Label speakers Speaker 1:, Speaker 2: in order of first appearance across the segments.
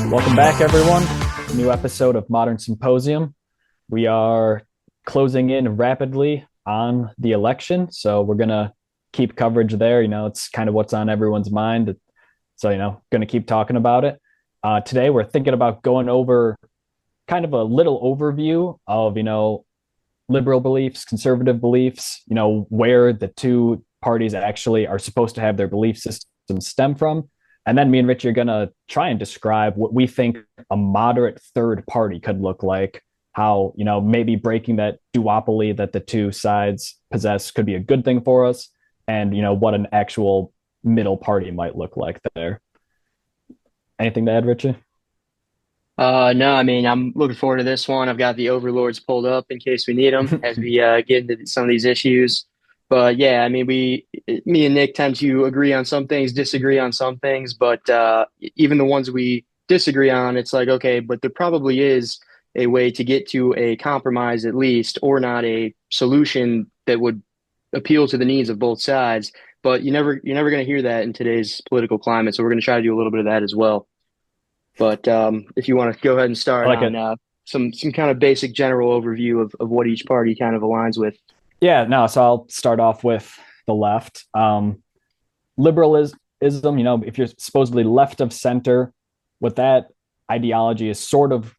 Speaker 1: Welcome back, everyone. New episode of Modern Symposium. We are closing in rapidly on the election, so we're gonna keep coverage there. It's kind of what's on everyone's mind, so gonna keep talking about it. Today, we're thinking about going over kind of a little overview of liberal beliefs, conservative beliefs. Where the two parties actually are supposed to have their belief systems stem from. And then me and Rich are going to try and describe what we think a moderate third party could look like, how, maybe breaking that duopoly that the two sides possess could be a good thing for us, and, what an actual middle party might look like there. Anything to add, Richie?
Speaker 2: No, I mean, I'm looking forward to this one. I've got the overlords pulled up in case we need them as we get into some of these issues. But yeah, I mean, me and Nick tend to agree on some things, disagree on some things, but even the ones we disagree on, it's like, okay, but there probably is a way to get to a compromise at least, or not a solution that would appeal to the needs of both sides. But you're never going to hear that in today's political climate. So we're going to try to do a little bit of that as well. But if you want to go ahead and
Speaker 1: I
Speaker 2: start
Speaker 1: like
Speaker 2: on
Speaker 1: it.
Speaker 2: some kind of basic general overview of what each party kind of aligns with.
Speaker 1: Yeah, no, so I'll start off with the left. Liberalism, if you're supposedly left of center, what that ideology is sort of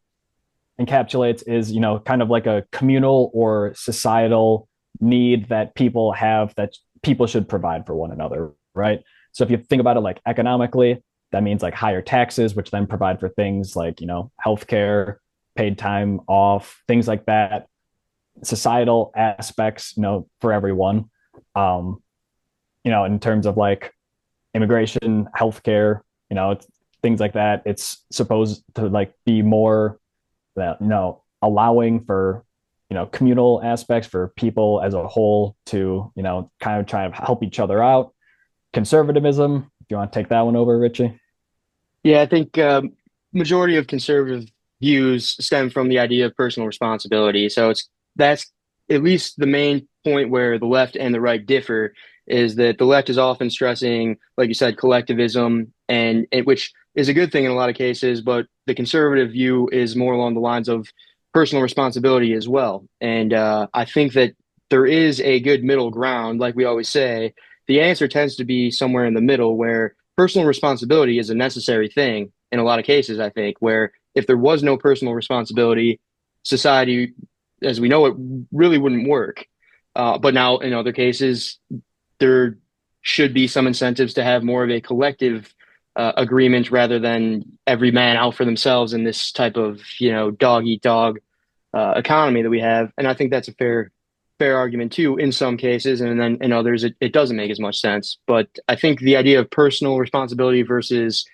Speaker 1: encapsulates is, kind of like a communal or societal need that people have that people should provide for one another, right? So if you think about it like economically, that means like higher taxes, which then provide for things like, healthcare, paid time off, things like that, societal aspects, for everyone. Um, in terms of like immigration, healthcare, it's things like that. It's supposed to like be more that, allowing for, communal aspects for people as a whole to, kind of try to help each other out. Conservatism, if you want to take that one over, Richie.
Speaker 2: Yeah, I think majority of conservative views stem from the idea of personal responsibility. So that's at least the main point where the left and the right differ is that the left is often stressing, like you said, collectivism, and which is a good thing in a lot of cases, but the conservative view is more along the lines of personal responsibility as well. And I think that there is a good middle ground, like we always say. The answer tends to be somewhere in the middle where personal responsibility is a necessary thing in a lot of cases, I think, where if there was no personal responsibility, society, as we know it, really wouldn't work. But now, in other cases, there should be some incentives to have more of a collective agreement rather than every man out for themselves in this type of, dog eat dog economy that we have. And I think that's a fair argument too in some cases, and then in others it doesn't make as much sense. But I think the idea of personal responsibility versus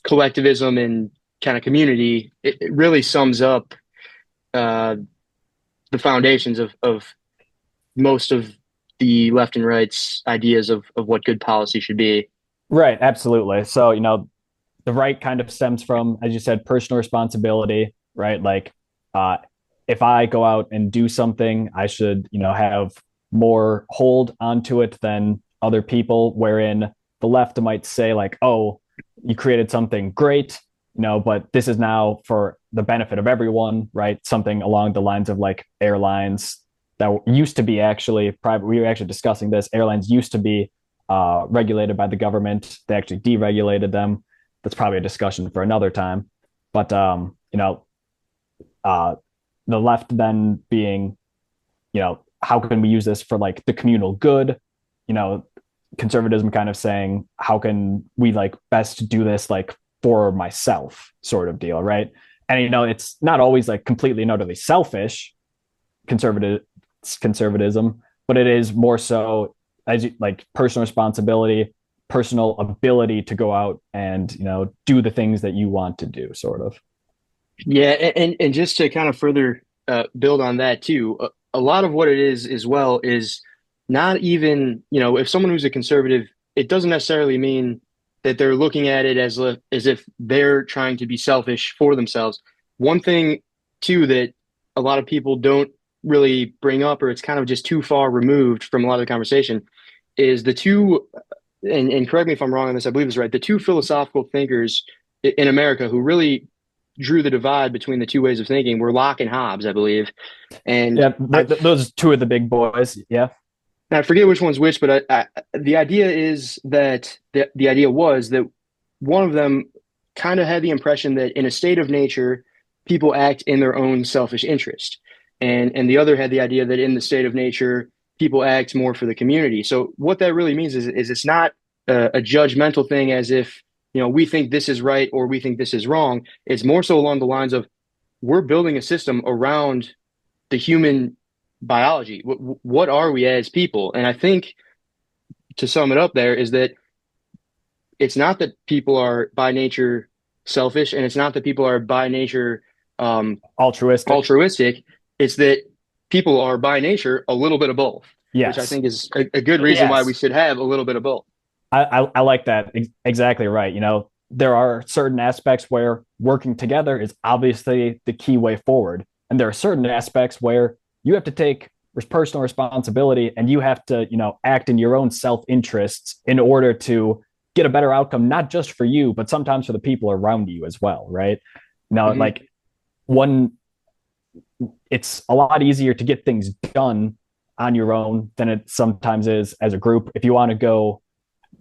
Speaker 2: collectivism and kind of community, it really sums up uh, the foundations of most of the left and right's ideas of what good policy should be.
Speaker 1: Right, absolutely. So, the right kind of stems from, as you said, personal responsibility, right? Like, uh, if I go out and do something, I should, have more hold onto it than other people. Wherein the left might say, like, oh, you created something great, but this is now for the benefit of everyone, right? Something along the lines of like airlines that used to be actually private. We were actually discussing this. Airlines used to be regulated by the government. They actually deregulated them. That's probably a discussion for another time. But uh, the left then being, how can we use this for like the communal good? You know, Conservatism kind of saying, how can we like best do this like for myself, sort of deal, right? And it's not always like completely and utterly selfish conservative conservatism, but it is more so as you, like personal responsibility, personal ability to go out and do the things that you want to do, sort of.
Speaker 2: Yeah, and just to kind of further build on that too, a lot of what it is as well is not even, if someone who's a conservative, it doesn't necessarily mean that they're looking at it as if they're trying to be selfish for themselves. One thing too that a lot of people don't really bring up, or it's kind of just too far removed from a lot of the conversation, is the two, and correct me if I'm wrong on this, I believe it's right, the two philosophical thinkers in America who really drew the divide between the two ways of thinking were Locke and Hobbes, I believe. And
Speaker 1: Yeah, those two of the big boys. Yeah.
Speaker 2: I forget which one's which, but the idea is that the idea was that one of them kind of had the impression that in a state of nature, people act in their own selfish interest, and the other had the idea that in the state of nature, people act more for the community. So what that really means is it's not a judgmental thing, as if we think this is right or we think this is wrong. It's more so along the lines of we're building a system around the human biology. What are we as people? And I think to sum it up there is that it's not that people are by nature selfish, and it's not that people are by nature
Speaker 1: Altruistic.
Speaker 2: altruistic. It's that people are by nature a little bit of both, which I
Speaker 1: Yes.
Speaker 2: think is a good reason why we
Speaker 1: Yes.
Speaker 2: should have a little bit of both.
Speaker 1: I like that. Exactly right. There are certain aspects where working together is obviously the key way forward. And there are certain aspects where you have to take personal responsibility and you have to, act in your own self interests in order to get a better outcome, not just for you, but sometimes for the people around you as well. Right. Now,
Speaker 2: Mm-hmm.
Speaker 1: like one, it's a lot easier to get things done on your own than it sometimes is as a group. If you want to go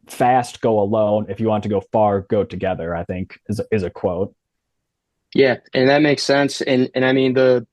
Speaker 1: fast, go alone. If you want to go far, go together, I think is a quote.
Speaker 2: Yeah, and that makes sense. And I mean the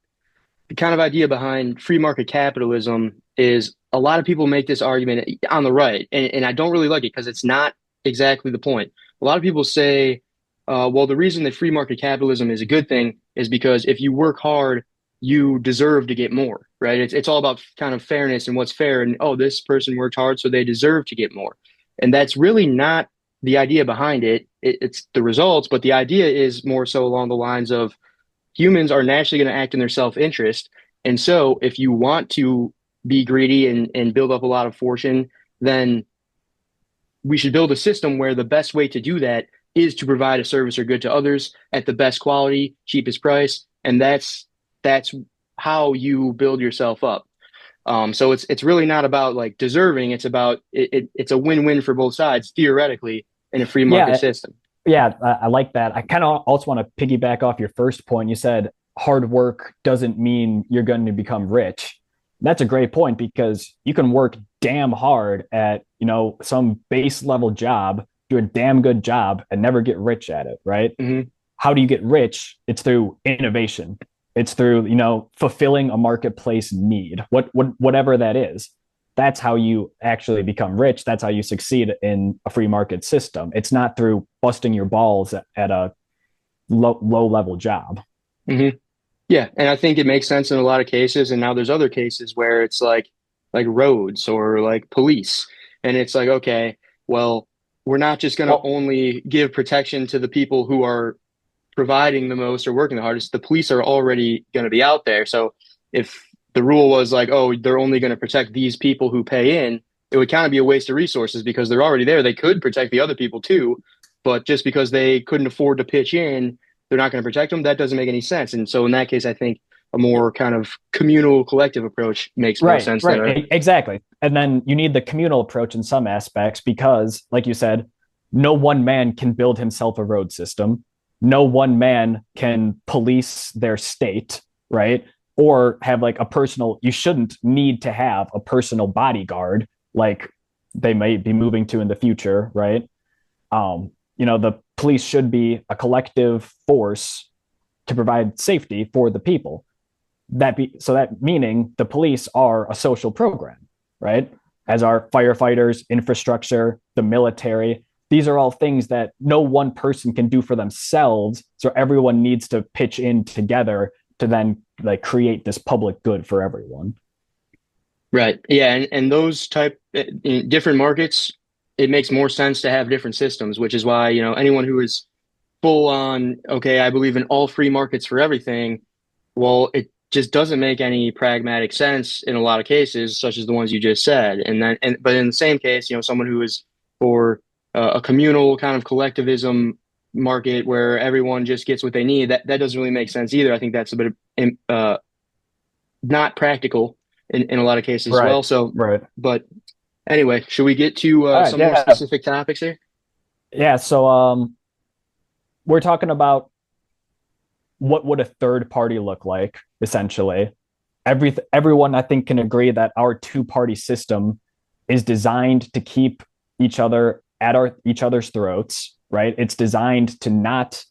Speaker 2: kind of idea behind free market capitalism is a lot of people make this argument on the right, and I don't really like it because it's not exactly the point. A lot of people say, well, the reason that free market capitalism is a good thing is because if you work hard, you deserve to get more, right? It's all about kind of fairness and what's fair, and oh, this person worked hard, so they deserve to get more. And that's really not the idea behind it. It's the results, but the idea is more so along the lines of humans are naturally going to act in their self-interest. And so if you want to be greedy and build up a lot of fortune, then we should build a system where the best way to do that is to provide a service or good to others at the best quality, cheapest price. And that's how you build yourself up. So it's really not about like deserving. It's about it's a win-win for both sides theoretically in a free market
Speaker 1: Yeah,
Speaker 2: system.
Speaker 1: yeah, I like that. I kind of also want to piggyback off your first point. You said hard work doesn't mean you're going to become rich. That's a great point because you can work damn hard at, some base level job, do a damn good job and never get rich at it, right?
Speaker 2: Mm-hmm.
Speaker 1: How do you get rich? It's through innovation. It's through, fulfilling a marketplace need, whatever that is. That's how you actually become rich. That's how you succeed in a free market system. It's not through busting your balls at a low level job.
Speaker 2: Mm-hmm. Yeah, and I think it makes sense in a lot of cases. And now there's other cases where it's like roads or like police, and it's like, okay, well, we're not just going to
Speaker 1: Well,
Speaker 2: only give protection to the people who are providing the most or working the hardest. The police are already going to be out there. So if the rule was like, oh, they're only going to protect these people who pay in, it would kind of be a waste of resources because they're already there. They could protect the other people too, but just because they couldn't afford to pitch in, they're not going to protect them. That doesn't make any sense. And so in that case, I think a more kind of communal collective approach makes more
Speaker 1: right,
Speaker 2: sense
Speaker 1: right,
Speaker 2: there.
Speaker 1: exactly. And then you need the communal approach in some aspects because, like you said, no one man can build himself a road system. No one man can police their state, right? Or have like a personal, you shouldn't need to have a personal bodyguard like they may be moving to in the future, right? The police should be a collective force to provide safety for the people. That meaning the police are a social program, right? As are firefighters, infrastructure, the military. These are all things that no one person can do for themselves. So everyone needs to pitch in together to then like create this public good for everyone.
Speaker 2: Right. Yeah. And those type in different markets, it makes more sense to have different systems, which is why, anyone who is full on, okay, I believe in all free markets for everything. Well, it just doesn't make any pragmatic sense in a lot of cases, such as the ones you just said. But in the same case, someone who is for a communal kind of collectivism market where everyone just gets what they need, that doesn't really make sense either. I think that's a bit of not practical in a lot of cases as
Speaker 1: Right.
Speaker 2: well. So,
Speaker 1: Right.
Speaker 2: but anyway, should we get to
Speaker 1: All right.
Speaker 2: some more
Speaker 1: Yeah.
Speaker 2: specific topics here?
Speaker 1: Yeah. So we're talking about what would a third party look like, essentially. Everyone, I think, can agree that our two-party system is designed to keep each other at each other's throats, right? It's designed to not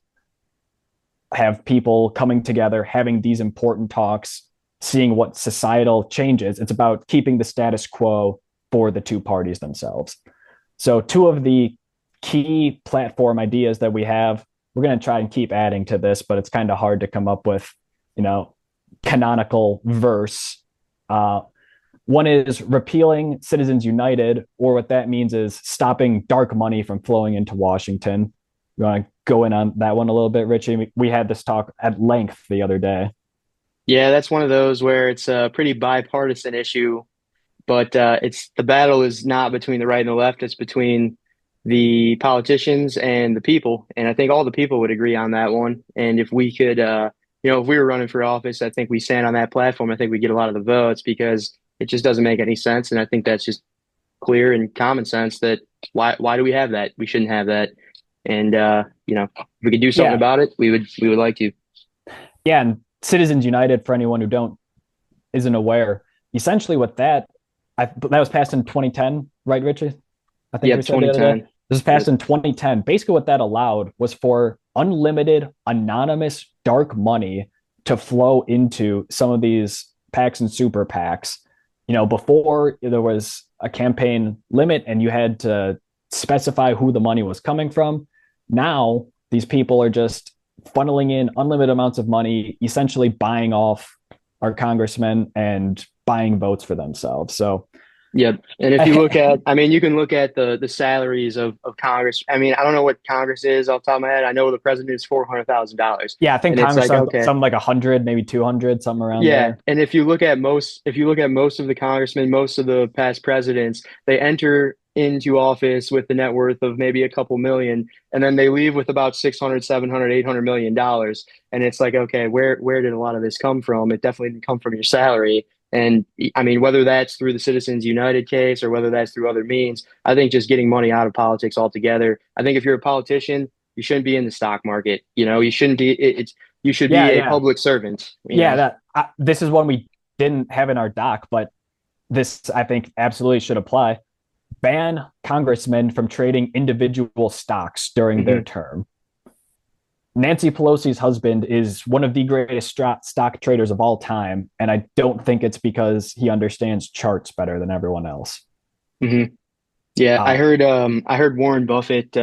Speaker 1: have people coming together, having these important talks, seeing what societal changes. It's about keeping the status quo for the two parties themselves. So, two of the key platform ideas that we have, we're going to try and keep adding to this, but it's kind of hard to come up with, you know, canonical verse. Uh, One is repealing Citizens United, or what that means is stopping dark money from flowing into Washington. You want to go in on that one a little bit, Richie? We had this talk at length the other day.
Speaker 2: Yeah, that's one of those where it's a pretty bipartisan issue, but it's the battle is not between the right and the left, it's between the politicians and the people. And I think all the people would agree on that one. And if we could, if we were running for office, I think we stand on that platform. I think we get a lot of the votes because it just doesn't make any sense. And I think that's just clear and common sense that why do we have that? We shouldn't have that. And if we could do something
Speaker 1: Yeah,
Speaker 2: about it, we would like to.
Speaker 1: yeah, and Citizens United, for anyone who don't isn't aware, essentially what that was passed in 2010, right, Richie? I think we
Speaker 2: Yep,
Speaker 1: said the other day.
Speaker 2: 2010.
Speaker 1: This was passed
Speaker 2: Yep.
Speaker 1: in 2010. Basically, what that allowed was for unlimited, anonymous, dark money to flow into some of these PACs and super PACs. Before there was a campaign limit and you had to specify who the money was coming from. Now, these people are just funneling in unlimited amounts of money, essentially buying off our congressmen and buying votes for themselves. So,
Speaker 2: Yep. And if you look at, I mean, you can look at the salaries of Congress. I mean, I don't know what Congress is off the top of my head. I know the president is $400,000.
Speaker 1: yeah, I think
Speaker 2: And it's
Speaker 1: Congress
Speaker 2: like,
Speaker 1: has
Speaker 2: okay,
Speaker 1: something like 100, maybe 200, something around
Speaker 2: yeah.
Speaker 1: there.
Speaker 2: And if you look at most of the congressmen, most of the past presidents, they enter into office with the net worth of maybe a couple million, and then they leave with about 600, 700, 800 million dollars. And it's like, okay, where did a lot of this come from? It definitely didn't come from your salary. And I mean, whether that's through the Citizens United case or whether that's through other means, I think just getting money out of politics altogether. I think if you're a politician, you shouldn't be in the stock market. You shouldn't be. It's you should
Speaker 1: Yeah,
Speaker 2: be a
Speaker 1: yeah,
Speaker 2: public servant.
Speaker 1: yeah. This is one we didn't have in our doc, but this I think absolutely should apply. Ban congressmen from trading individual stocks during their
Speaker 2: Mhm.
Speaker 1: term. Nancy Pelosi's husband is one of the greatest stock traders of all time, and I don't think it's because he understands charts better than everyone else.
Speaker 2: hmm Yeah, I
Speaker 1: Uh,
Speaker 2: heard I heard Warren Buffett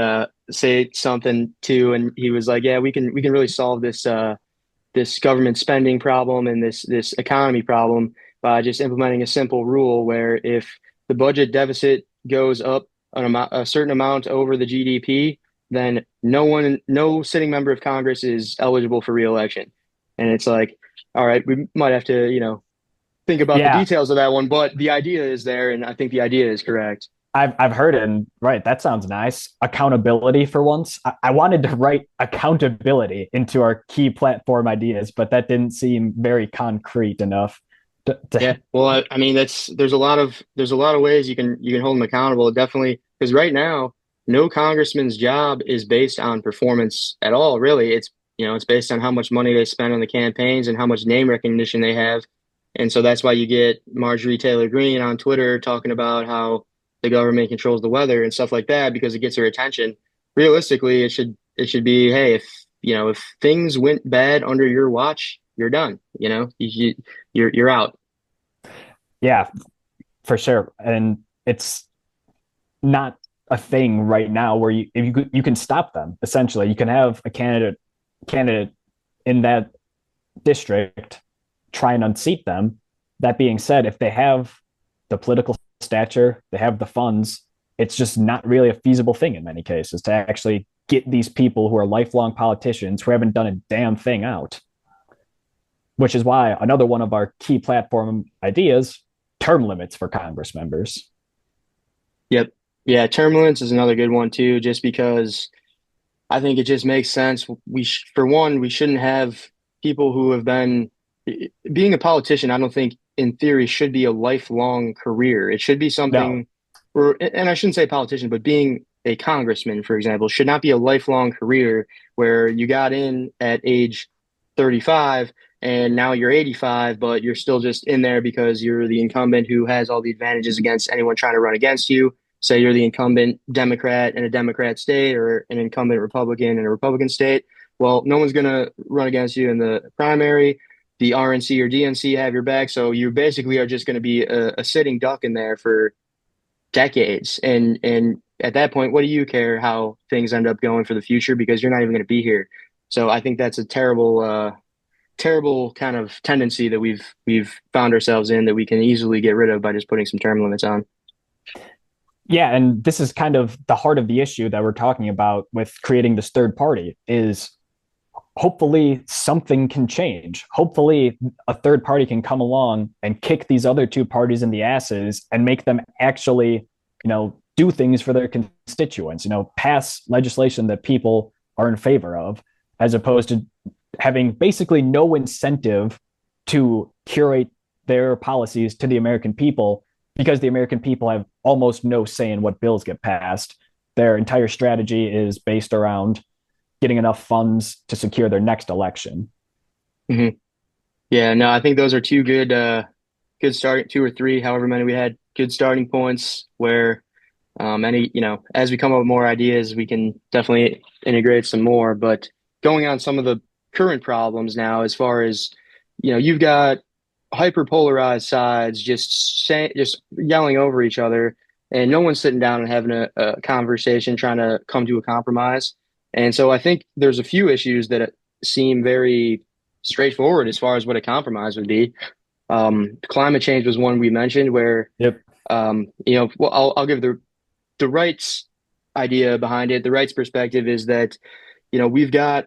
Speaker 2: say something too, and he was like, "Yeah, we can really solve this government spending problem and this economy problem by just implementing a simple rule where if the budget deficit goes up a certain amount over the GDP, then no sitting member of Congress is eligible for reelection." And it's like, all right, we might have to, think about the
Speaker 1: yeah,
Speaker 2: details of that one, but the idea is there, and I think the idea is correct.
Speaker 1: I've heard it, and right, that sounds nice. Accountability for once. I wanted to write accountability into our key platform ideas, but that didn't seem very concrete enough.
Speaker 2: Yeah, well, I mean, there's a lot of ways you can hold them accountable. Definitely, because right now, no congressman's job is based on performance at all. Really, it's based on how much money they spend on the campaigns and how much name recognition they have. And so that's why you get Marjorie Taylor Greene on Twitter talking about how the government controls the weather and stuff like that because it gets her attention. Realistically, it should be, hey, if things went bad under your watch, you're done. You're out.
Speaker 1: Yeah, for sure. And it's not a thing right now where you can stop them. Essentially, you can have a candidate in that district try and unseat them. That being said, if they have the political stature, they have the funds, it's just not really a feasible thing in many cases to actually get these people who are lifelong politicians who haven't done a damn thing out. Which is why another one of our key platform ideas, term limits for Congress members.
Speaker 2: Yep. Yeah, term limits is another good one too, just because I think it just makes sense. For one, we shouldn't have people who have been being a politician. I don't think in theory should be a lifelong career. It should be
Speaker 1: No.
Speaker 2: something, or and I shouldn't say politician, but being a congressman, for example, should not be a lifelong career where you got in at age 35 and now you're 85, but you're still just in there because you're the incumbent who has all the advantages against anyone trying to run against you. Say you're the incumbent Democrat in a Democrat state or an incumbent Republican in a Republican state. Well, no one's going to run against you in the primary. The RNC or DNC have your back. So you basically are just going to be a sitting duck in there for decades. And at that point, what do you care how things end up going for the future because you're not even going to be here. So I think that's a terrible kind of tendency that we've found ourselves in that we can easily get rid of by just putting some term limits on.
Speaker 1: Yeah, and this is kind of the heart of the issue that we're talking about with creating this third party is hopefully something can change. Hopefully a third party can come along and kick these other two parties in the asses and make them actually, do things for their constituents, pass legislation that people are in favor of, as opposed to having basically no incentive to curate their policies to the American people because the American people have almost no say in what bills get passed. Their entire strategy is based around getting enough funds to secure their next election.
Speaker 2: Mm-hmm. Yeah, no, I think those are good starting two or three, however many we had, good starting points where as we come up with more ideas, we can definitely integrate some more. But going on some of the current problems now, as far as, you've got hyperpolarized sides just yelling over each other, and no one's sitting down and having a conversation, trying to come to a compromise. And so I think there's a few issues that seem very straightforward as far as what a compromise would be. Climate change was one we mentioned where,
Speaker 1: Yep.
Speaker 2: well, I'll give the rights idea behind it. The rights perspective is that, we've got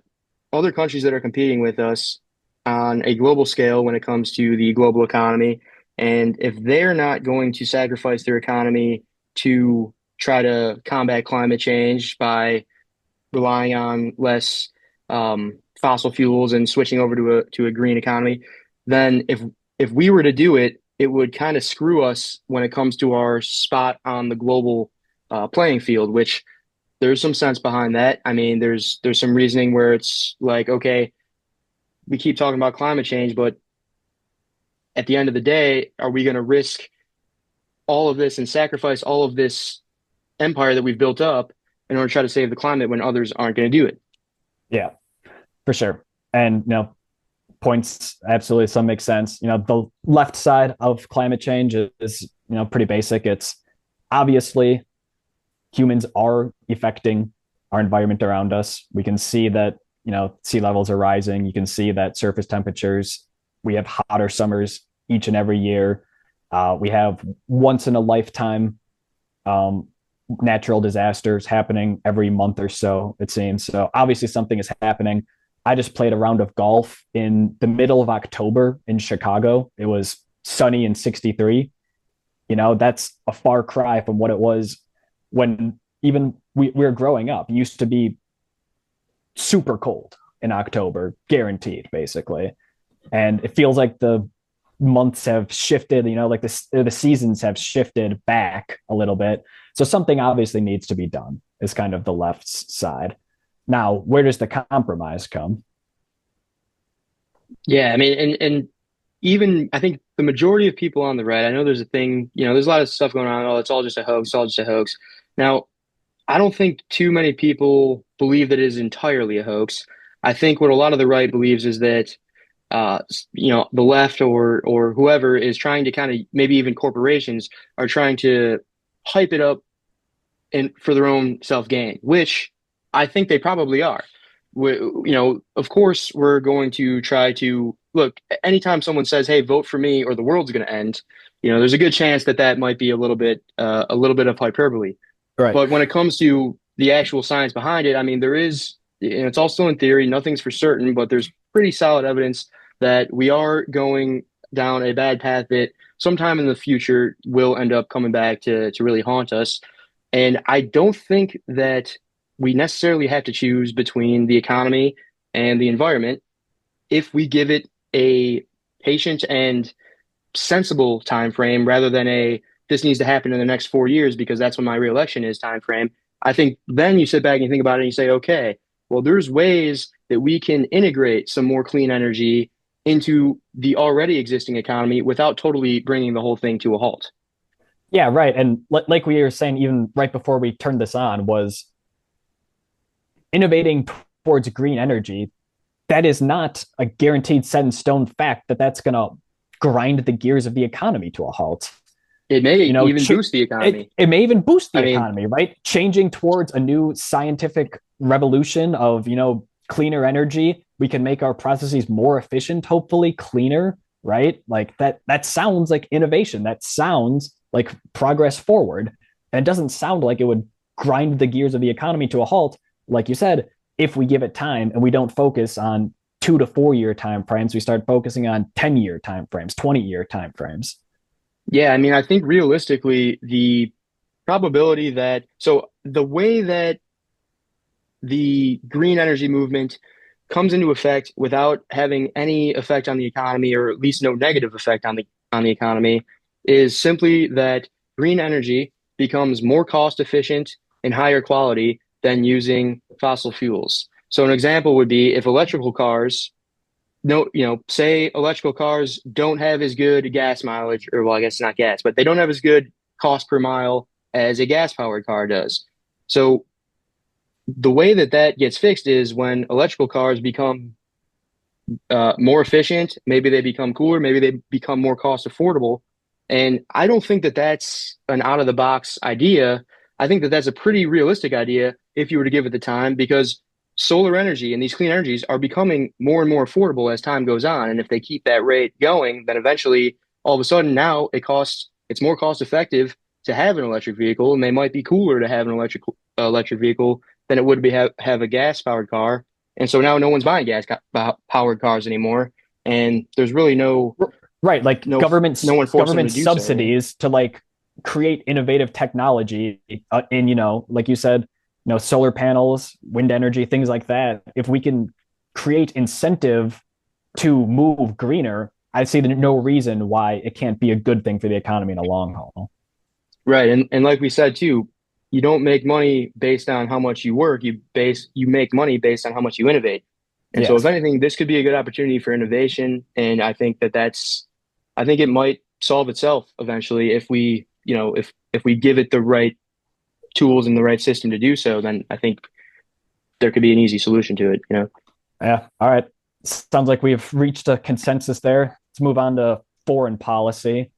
Speaker 2: other countries that are competing with us on a global scale when it comes to the global economy. And if they're not going to sacrifice their economy to try to combat climate change by relying on less fossil fuels and switching over to a green economy, then if we were to do it, it would kind of screw us when it comes to our spot on the global playing field, which there's some sense behind that. I mean, there's some reasoning where it's like, okay, we keep talking about climate change, but at the end of the day, are we going to risk all of this and sacrifice all of this empire that we've built up in order to try to save the climate when others aren't going to do it?
Speaker 1: Yeah, for sure. And points absolutely some make sense. The left side of climate change is pretty basic. It's obviously humans are affecting our environment around us. We can see that sea levels are rising. You can see that surface temperatures. We have hotter summers each and every year. We have once in a lifetime natural disasters happening every month or so, it seems. So obviously something is happening. I just played a round of golf in the middle of October in Chicago. It was sunny and 63. That's a far cry from what it was when even we were growing up. It used to be super cold in October, guaranteed, basically. And it feels like the months have shifted, like the seasons have shifted back a little bit. So something obviously needs to be done, is kind of the left's side. Now, where does the compromise come?
Speaker 2: Yeah, I mean, and even I think the majority of people on the right, I know there's a thing, there's a lot of stuff going on. Oh, it's all just a hoax, it's all just a hoax. Now, I don't think too many people believe that it is entirely a hoax. I think what a lot of the right believes is that, the left or whoever is trying to kind of, maybe even corporations are trying to hype it up and for their own self gain, which I think they probably are. Of course, we're going to try to look. Anytime someone says, "Hey, vote for me, or the world's going to end," there's a good chance that that might be a little bit of hyperbole.
Speaker 1: Right.
Speaker 2: But when it comes to the actual science behind it, I mean, there is, it's all still in theory. Nothing's for certain, but there's pretty solid evidence that we are going down a bad path that sometime in the future will end up coming back to really haunt us. And I don't think that we necessarily have to choose between the economy and the environment if we give it a patient and sensible time frame rather than a this needs to happen in the next 4 years because that's when my reelection is time frame. I think then you sit back and you think about it and you say, okay, well, there's ways that we can integrate some more clean energy into the already existing economy without totally bringing the whole thing to a halt.
Speaker 1: Yeah, right. And like we were saying, even right before we turned this on, was innovating towards green energy. That is not a guaranteed set in stone fact that that's going to grind the gears of the economy to a halt.
Speaker 2: It may
Speaker 1: You know,
Speaker 2: even boost the economy.
Speaker 1: it may even boost the
Speaker 2: I mean,
Speaker 1: economy, right? Changing towards a new scientific revolution of, cleaner energy. We can make our processes more efficient, hopefully cleaner, right? Like that sounds like innovation. That sounds like progress forward. And it doesn't sound like it would grind the gears of the economy to a halt, like you said, if we give it time and we don't focus on 2 to 4 year time frames, we start focusing on 10-year time frames, 20-year time frames.
Speaker 2: yeah, I mean, I think realistically, the probability that so the way that the green energy movement comes into effect without having any effect on the economy, or at least no negative effect on the economy, is simply that green energy becomes more cost efficient and higher quality than using fossil fuels. So an example would be if electrical cars no, say electrical cars don't have as good gas mileage, or well, I guess not gas, but they don't have as good cost per mile as a gas powered car does. So the way that that gets fixed is when electrical cars become more efficient, maybe they become cooler, maybe they become more cost affordable. And I don't think that that's an out of the box idea. I think that that's a pretty realistic idea if you were to give it the time, because solar energy and these clean energies are becoming more and more affordable as time goes on. And if they keep that rate going, then eventually, all of a sudden, now it's more cost effective to have an electric vehicle, and they might be cooler to have an electric vehicle than it would be have a gas powered car. And so now no one's buying gas powered cars anymore, and there's really
Speaker 1: Right, like
Speaker 2: no no one forcing them to
Speaker 1: government
Speaker 2: do so.
Speaker 1: subsidies to like create innovative technology in, like you said, solar panels, wind energy, things like that. If we can create incentive to move greener, I see no reason why it can't be a good thing for the economy in the long haul.
Speaker 2: Right, and like we said too, you don't make money based on how much you work. You make money based on how much you innovate. And so, if
Speaker 1: Yes.
Speaker 2: anything, this could be a good opportunity for innovation. And I think I think it might solve itself eventually if if we give it the right tools and the right system to do so. Then I think there could be an easy solution to it.
Speaker 1: Yeah. All right. Sounds like we've reached a consensus there. Let's move on to foreign policy.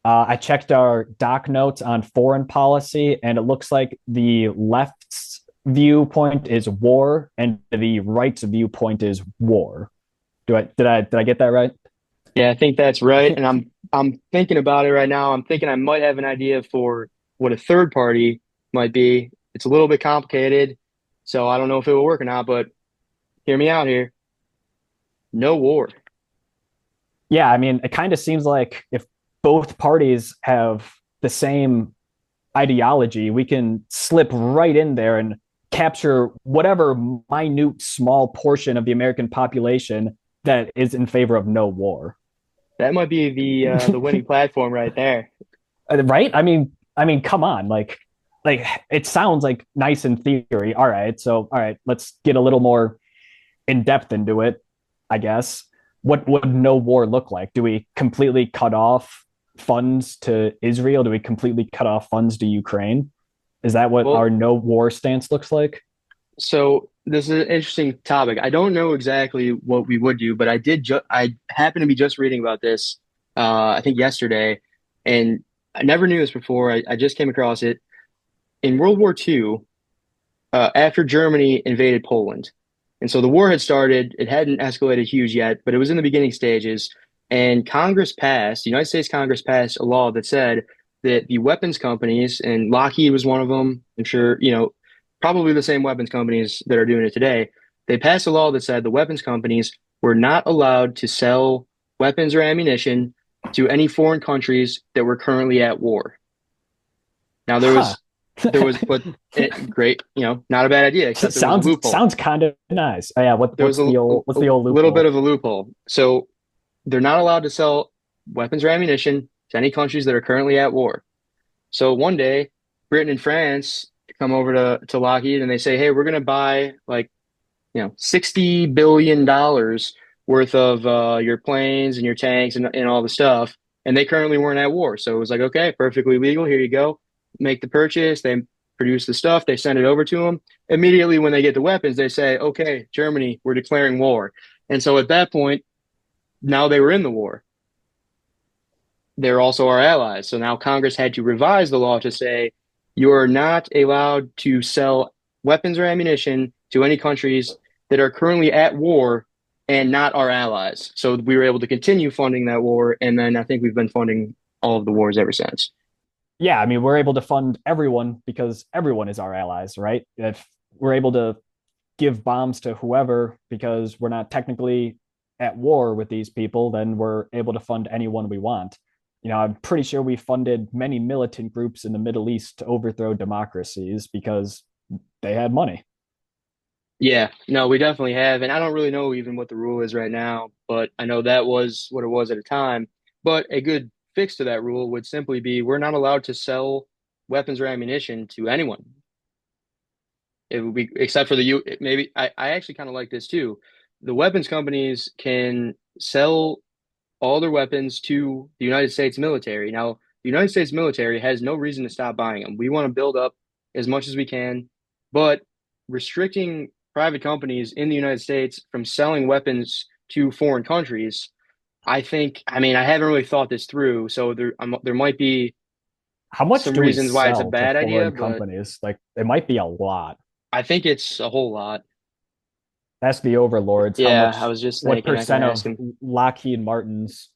Speaker 1: I checked our doc notes on foreign policy, and it looks like the left's viewpoint is war, and the right's viewpoint is war. Did I get that right?
Speaker 2: Yeah, I think that's right. And I'm thinking about it right now. I'm thinking I might have an idea for what a third party might be. It's a little bit complicated, so I don't know if it will work or not, but hear me out here. No war.
Speaker 1: Yeah, I mean, it kind of seems like if both parties have the same ideology, we can slip right in there and capture whatever minute small portion of the American population that is in favor of no war.
Speaker 2: That might be the winning platform right there.
Speaker 1: Right? I mean, come on, like it sounds like nice in theory. All right, let's get a little more in depth into it, I guess. What would no war look like? Do we completely cut off funds to Israel? Do we completely cut off funds to Ukraine? Is that what
Speaker 2: Well,
Speaker 1: our no war stance looks like?
Speaker 2: so this is an interesting topic. I don't know exactly what we would do, but I happened to be just reading about this I think yesterday, and I never knew this before. I just came across it. In World War II, after Germany invaded Poland. And so the war had started. It hadn't escalated huge yet, but it was in the beginning stages. And the United States Congress passed a law that said that the weapons companies, and Lockheed was one of them, I'm sure, probably the same weapons companies that are doing it today, they passed a law that said the weapons companies were not allowed to sell weapons or ammunition to any foreign countries that were currently at war. Now
Speaker 1: Huh.
Speaker 2: but great, not a bad idea, except there was a loophole.
Speaker 1: Sounds kind of nice. Oh, yeah,
Speaker 2: There was
Speaker 1: what's
Speaker 2: a
Speaker 1: the old
Speaker 2: little bit
Speaker 1: loophole?
Speaker 2: of a loophole. So they're not allowed to sell weapons or ammunition to any countries that are currently at war. So one day, Britain and France come over to Lockheed and they say, hey, we're going to buy like, $60 billion worth of your planes and your tanks and all the stuff. And they currently weren't at war. So it was like, okay, perfectly legal. Here you go. Make the purchase. They produce the stuff. They send it over to them. Immediately when they get the weapons, they say, okay, Germany, we're declaring war. And so at that point, now they were in the war. They're also our allies. So now Congress had to revise the law to say you are not allowed to sell weapons or ammunition to any countries that are currently at war and not our allies. So we were able to continue funding that war. And then I think we've been funding all of the wars ever since.
Speaker 1: Yeah, I mean, we're able to fund everyone because everyone is our allies, right? If we're able to give bombs to whoever because we're not technically at war with these people, then we're able to fund anyone we want. I'm pretty sure we funded many militant groups in the Middle East to overthrow democracies because they had money.
Speaker 2: Yeah, no, we definitely have. And I don't really know even what the rule is right now, but I know that was what it was at a time. But a good fix to that rule would simply be we're not allowed to sell weapons or ammunition to anyone. It would be except for the U. Maybe I actually kind of like this too. The weapons companies can sell all their weapons to the United States military. Now, the United States military has no reason to stop buying them. We want to build up as much as we can, but restricting private companies in the United States from selling weapons to foreign countries, I mean, I haven't really thought this through, so there might be
Speaker 1: How much
Speaker 2: some
Speaker 1: do we
Speaker 2: reasons why it's a
Speaker 1: sell to
Speaker 2: bad idea,
Speaker 1: foreign
Speaker 2: but
Speaker 1: companies? Like, it might be a lot.
Speaker 2: I think it's a whole lot.
Speaker 1: That's the overlords.
Speaker 2: Yeah, I was just
Speaker 1: What
Speaker 2: thinking I can
Speaker 1: percent
Speaker 2: ask
Speaker 1: of
Speaker 2: him.
Speaker 1: Lockheed Martin's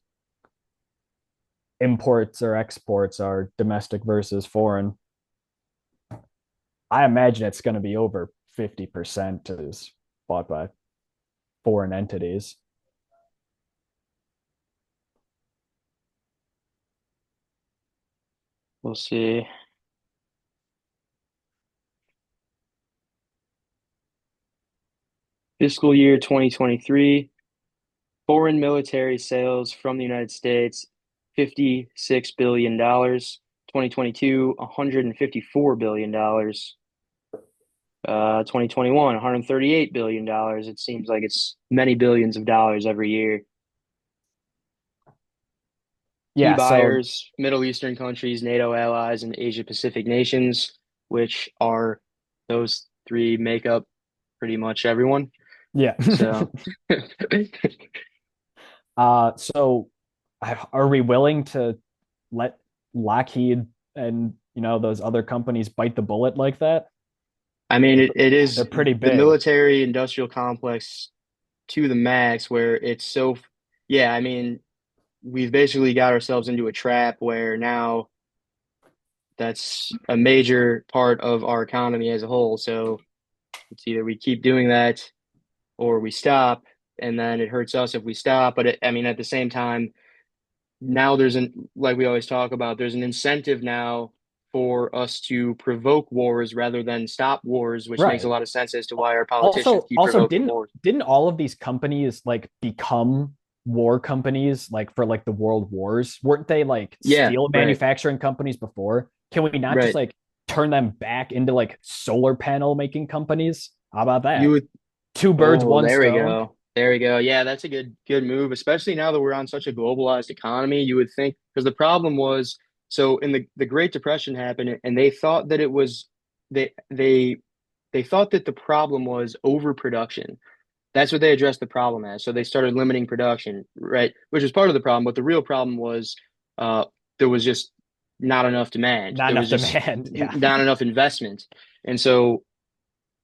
Speaker 1: imports or exports are domestic versus foreign? I imagine it's going to be over 50% is bought by foreign entities.
Speaker 2: We'll see. Fiscal year 2023. Foreign military sales from the United States, $56 billion. 2022, $154 billion. 2021, $138 billion. It seems like it's many billions of dollars every year. Key
Speaker 1: Yeah, so
Speaker 2: buyers, Middle Eastern countries, NATO allies, and Asia Pacific nations, which are those three make up pretty much everyone.
Speaker 1: yeah.
Speaker 2: So
Speaker 1: So are we willing to let Lockheed and those other companies bite the bullet like that?
Speaker 2: I mean, it
Speaker 1: They're
Speaker 2: is
Speaker 1: pretty
Speaker 2: the
Speaker 1: big.
Speaker 2: military industrial complex to the max where it's so, yeah, I mean, we've basically got ourselves into a trap where now that's a major part of our economy as a whole. So it's either we keep doing that or we stop, and then it hurts us if we stop. But I mean, at the same time, now like we always talk about, there's an incentive now for us to provoke wars rather than stop wars, which makes a
Speaker 1: Right.
Speaker 2: lot of sense as to why our politicians
Speaker 1: Also,
Speaker 2: keep
Speaker 1: also
Speaker 2: provoking
Speaker 1: didn't
Speaker 2: wars.
Speaker 1: didn't all of these companies like become war companies like for like the world wars? Weren't they like
Speaker 2: Yeah,
Speaker 1: steel
Speaker 2: right,
Speaker 1: manufacturing companies before? Can we not just
Speaker 2: right.
Speaker 1: like turn them back into like solar panel making companies? How about
Speaker 2: You
Speaker 1: that?
Speaker 2: would
Speaker 1: Two birds,
Speaker 2: Oh,
Speaker 1: one
Speaker 2: there we
Speaker 1: stone.
Speaker 2: go. There we go. Yeah, that's a good move, especially now that we're on such a globalized economy. You would think because the problem was so in the Great Depression happened and they thought that it was they they they thought that the problem was overproduction. That's what they addressed the problem as. So they started limiting production, right? Which was part of the problem, but the real problem was uh there was just not enough demand.
Speaker 1: Not
Speaker 2: There
Speaker 1: enough
Speaker 2: was just
Speaker 1: demand. Yeah.
Speaker 2: not enough investment. And so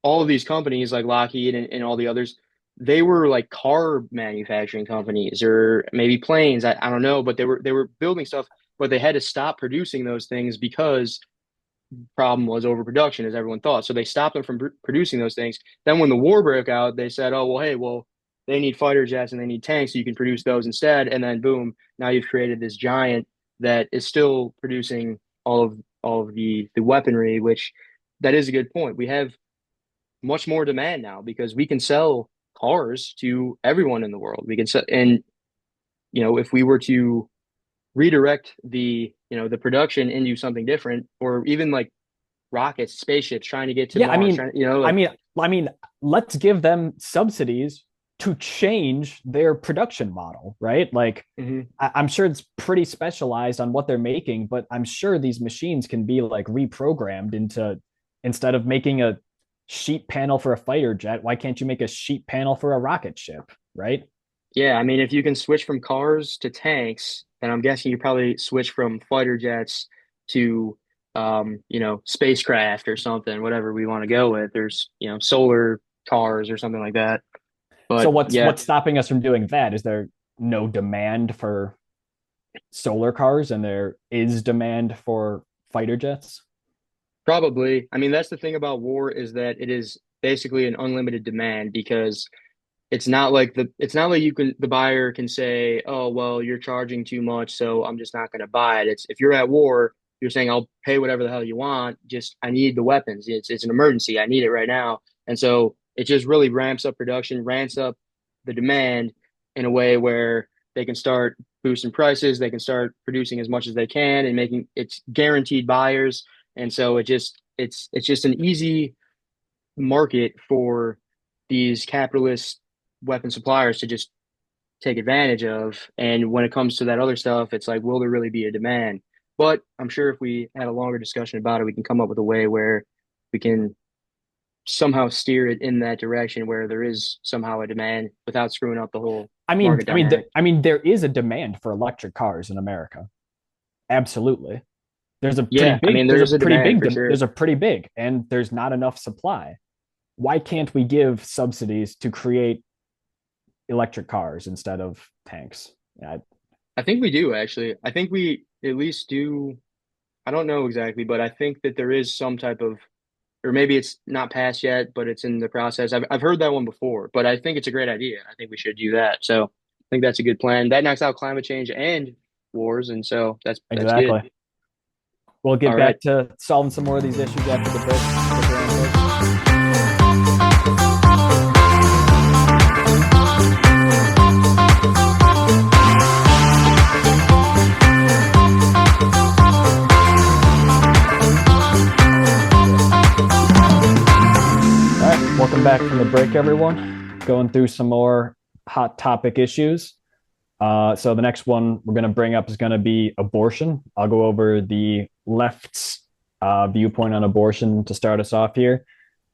Speaker 2: all of these companies like Lockheed and all the others, they were like car manufacturing companies or maybe planes. I don't know, but they were building stuff, but they had to stop producing those things because the problem was overproduction, as everyone thought. So they stopped them from producing those things. Then when the war broke out, they said, "Oh well, hey, well they need fighter jets and they need tanks, so you can produce those instead." And then boom, now you've created this giant that is still producing all of the weaponry, which that is a good point. We have much more demand now because we can sell cars to everyone in the world. We can sell, and if we were to redirect the production into something different, or even like rockets, spaceships, trying to get to
Speaker 1: Yeah,
Speaker 2: Mars, trying,
Speaker 1: I
Speaker 2: like,
Speaker 1: mean, I mean, let's give them subsidies to change their production model, right? Like,
Speaker 2: mhm.
Speaker 1: I'm sure it's pretty specialized on what they're making, but I'm sure these machines can be like reprogrammed into, instead of making a sheet panel for a fighter jet, why can't you make a sheet panel for a rocket ship, right?
Speaker 2: Yeah, I mean, if you can switch from cars to tanks, then I'm guessing you probably switch from fighter jets to, spacecraft or something, whatever we want to go with. There's, solar cars or something like that.
Speaker 1: So
Speaker 2: But
Speaker 1: what's
Speaker 2: yeah,
Speaker 1: what's stopping us from doing that? Is there no demand for solar cars and there is demand for fighter jets?
Speaker 2: probably. I mean, that's the thing about war is that it is basically an unlimited demand because it's not like the buyer can say, "Oh, well, you're charging too much, so I'm just not going to buy it." It's if you're at war, you're saying, "I'll pay whatever the hell you want, just I need the weapons. It's an emergency. I need it right now." And so it just really ramps up production, ramps up the demand in a way where they can start boosting prices, they can start producing as much as they can and making it's guaranteed buyers. And so it's just an easy market for these capitalist weapon suppliers to just take advantage of. And when it comes to that other stuff, it's like, will there really be a demand? But I'm sure if we had a longer discussion about it, we can come up with a way where we can somehow steer it in that direction where there is somehow a demand without screwing up the whole market dynamic.
Speaker 1: There is a demand for electric cars in America. Absolutely.
Speaker 2: Yeah, I mean, there is a demand for sure.
Speaker 1: There's a pretty big, and there's not enough supply. Why can't we give subsidies to create electric cars instead of tanks? Yeah,
Speaker 2: I think we do actually. I think we at least do. I don't know exactly, but I think that there is some type of or maybe it's not passed yet, but it's in the process. I've heard that one before, but I think it's a great idea. I think we should do that. So I think that's a good plan. That knocks out climate change and wars, and so that's good.
Speaker 1: exactly. We'll
Speaker 2: All
Speaker 1: get
Speaker 2: right.
Speaker 1: back to solving some more of these issues after the break. Stick around, folks. All right, welcome back from the break, everyone. Going through some more hot topic issues. So the next one we're going to bring up is going to be abortion. I'll go over the left's viewpoint on abortion to start us off here,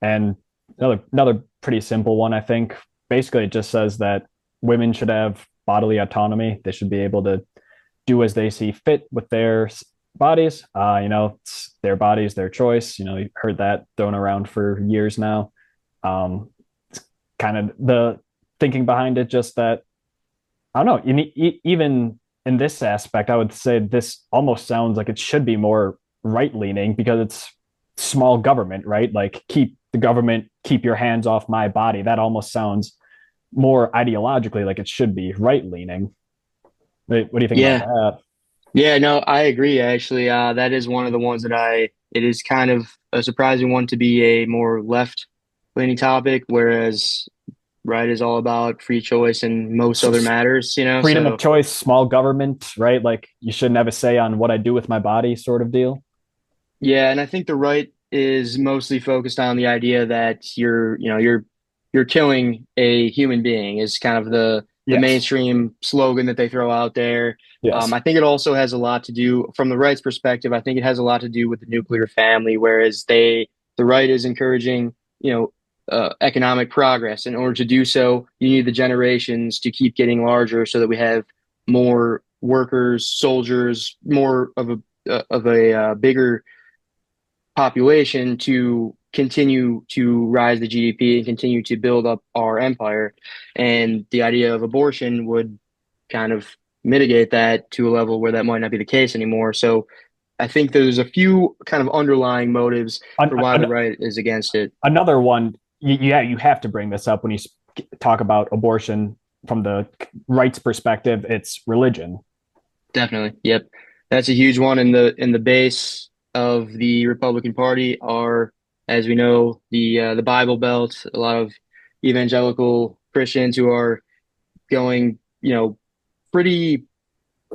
Speaker 1: and another pretty simple one, I think. Basically, it just says that women should have bodily autonomy. They should be able to do as they see fit with their bodies. It's their bodies, their choice. You've heard that thrown around for years now. It's kind of the thinking behind it, just that I don't know. Even in this aspect, I would say this almost sounds like it should be more right leaning because it's small government, right? Like keep the government, keep your hands off my body. That almost sounds more ideologically like it should be right leaning. What do you think about
Speaker 2: Yeah.
Speaker 1: that?
Speaker 2: Yeah, no, I agree actually. That is one of the ones that it is kind of a surprising one to be a more left leaning topic, whereas right is all about free choice and most other matters.
Speaker 1: Freedom of
Speaker 2: So
Speaker 1: choice, small government, right? Like you shouldn't have a say on what I do with my body, sort of deal.
Speaker 2: yeah, and I think the right is mostly focused on the idea that you're killing a human being is kind of the
Speaker 1: Yes.
Speaker 2: mainstream slogan that they throw out there.
Speaker 1: Yes.
Speaker 2: I think it also has a lot to do from the right's perspective. I think it has a lot to do with the nuclear family, whereas the right is encouraging, economic progress. In order to do so, you need the generations to keep getting larger so that we have more workers, soldiers, more of a bigger population to continue to rise the GDP and continue to build up our empire. And the idea of abortion would kind of mitigate that to a level where that might not be the case anymore. So I think there's a few kind of underlying motives
Speaker 1: An-
Speaker 2: for why the
Speaker 1: an-
Speaker 2: right is against it.
Speaker 1: Another one, yeah, you have to bring this up when you talk about abortion from the rights perspective. It's religion.
Speaker 2: Definitely. Yep. That's a huge one in the base of the Republican Party are, as we know, the Bible Belt, a lot of evangelical Christians who are going, pretty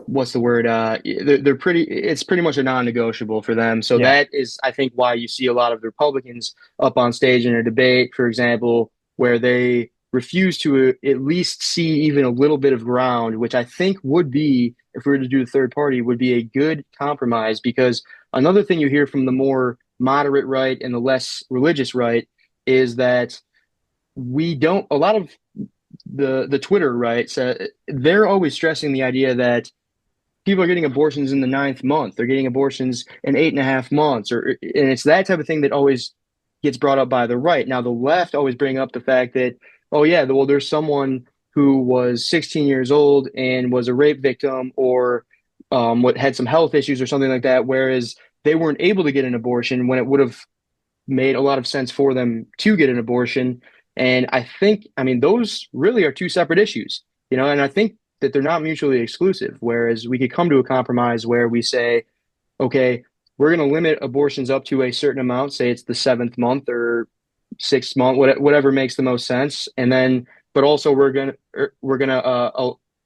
Speaker 2: what's the word? They're pretty. It's pretty much a non-negotiable for them. So
Speaker 1: Yeah.
Speaker 2: that is, I think, why you see a lot of the Republicans up on stage in a debate, for example, where they refuse to at least see even a little bit of ground, which I think would be, if we were to do the third party, would be a good compromise. Because another thing you hear from the more moderate right and the less religious right is that we don't. A lot of the Twitter right, so they're always stressing the idea that people are getting abortions in the ninth month. They're getting abortions in 8.5 months, and it's that type of thing that always gets brought up by the right. Now, the left always bring up the fact that, oh yeah, well, there's someone who was 16 years old and was a rape victim, or what had some health issues or something like that, whereas they weren't able to get an abortion when it would have made a lot of sense for them to get an abortion. And I think, I mean, those really are two separate issues, and I think that they're not mutually exclusive. Whereas we could come to a compromise where we say, okay, we're going to limit abortions up to a certain amount, say it's the seventh month or sixth month, whatever makes the most sense. And then, but also we're gonna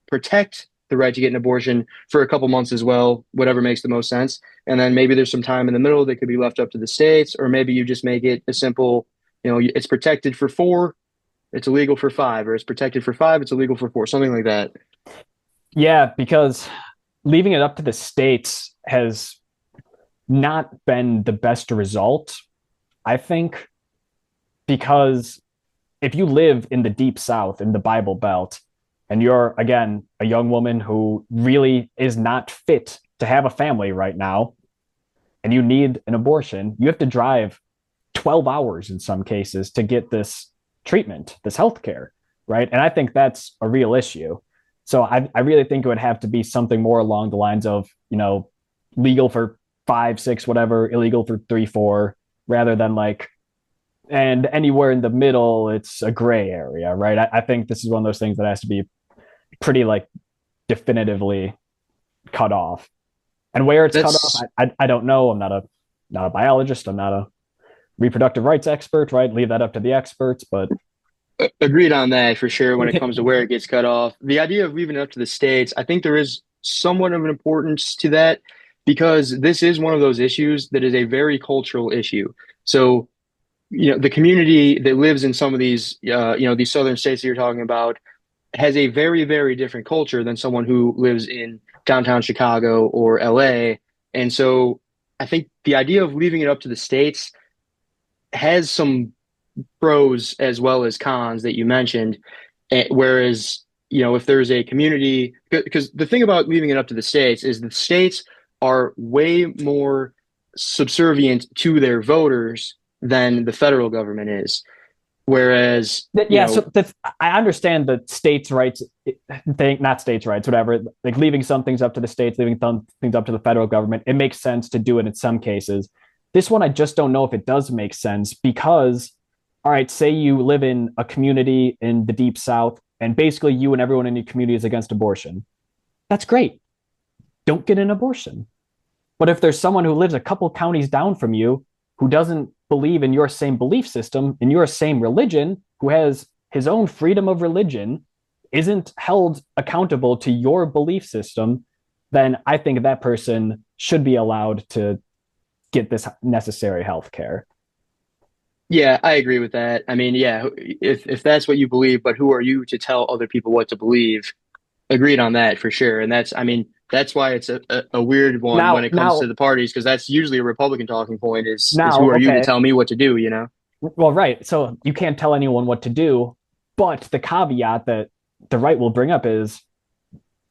Speaker 2: protect the right to get an abortion for a couple months as well, whatever makes the most sense. And then maybe there's some time in the middle that could be left up to the states, or maybe you just make it a simple, it's protected for 4, it's illegal for 5, or it's protected for 5, it's illegal for 4, something like that.
Speaker 1: Yeah, because leaving it up to the states has not been the best result, I think, because if you live in the deep South, in the Bible Belt, and you're, again, a young woman who really is not fit to have a family right now, and you need an abortion, you have to drive 12 hours in some cases to get this treatment, this health care, right? And I think that's a real issue. So I really think it would have to be something more along the lines of, legal for 5, 6, whatever, illegal for 3, 4, rather than like, and anywhere in the middle, it's a gray area, right? I think this is one of those things that has to be pretty like definitively cut off. And where it's cut off,
Speaker 2: That's
Speaker 1: I don't know. I'm not a biologist. I'm not a reproductive rights expert, right? Leave that up to the experts. But
Speaker 2: agreed on that for sure when it comes to where it gets cut off. The idea of leaving it up to the states, I think there is somewhat of an importance to that because this is one of those issues that is a very cultural issue. So, the community that lives in some of these southern states that you're talking about has a very, very different culture than someone who lives in downtown Chicago or LA. And so I think the idea of leaving it up to the states has some pros as well as cons that you mentioned. Whereas, if there's a community, because the thing about leaving it up to the states is the states are way more subservient to their voters than the federal government is. Whereas,
Speaker 1: yeah, so I understand the states' rights thing, not states' rights, whatever. Like leaving some things up to the states, leaving some things up to the federal government. It makes sense to do it in some cases. This one, I just don't know if it does make sense because, all right, say you live in a community in the deep South, and basically you and everyone in your community is against abortion. That's great. Don't get an abortion. But if there's someone who lives a couple counties down from you who doesn't believe in your same belief system, in your same religion, who has his own freedom of religion, isn't held accountable to your belief system, then I think that person should be allowed to get this necessary health care.
Speaker 2: yeah, I agree with that. I mean, yeah, if that's what you believe, but who are you to tell other people what to believe? Agreed on that for sure. And I mean, that's why it's a weird one when
Speaker 1: Now,
Speaker 2: it comes to
Speaker 1: now,
Speaker 2: the parties, because that's usually a Republican talking point is who
Speaker 1: now,
Speaker 2: are you to
Speaker 1: okay.
Speaker 2: tell me what to do, you know?
Speaker 1: Well, right. So you can't tell anyone what to do, but the caveat that the right will bring up is,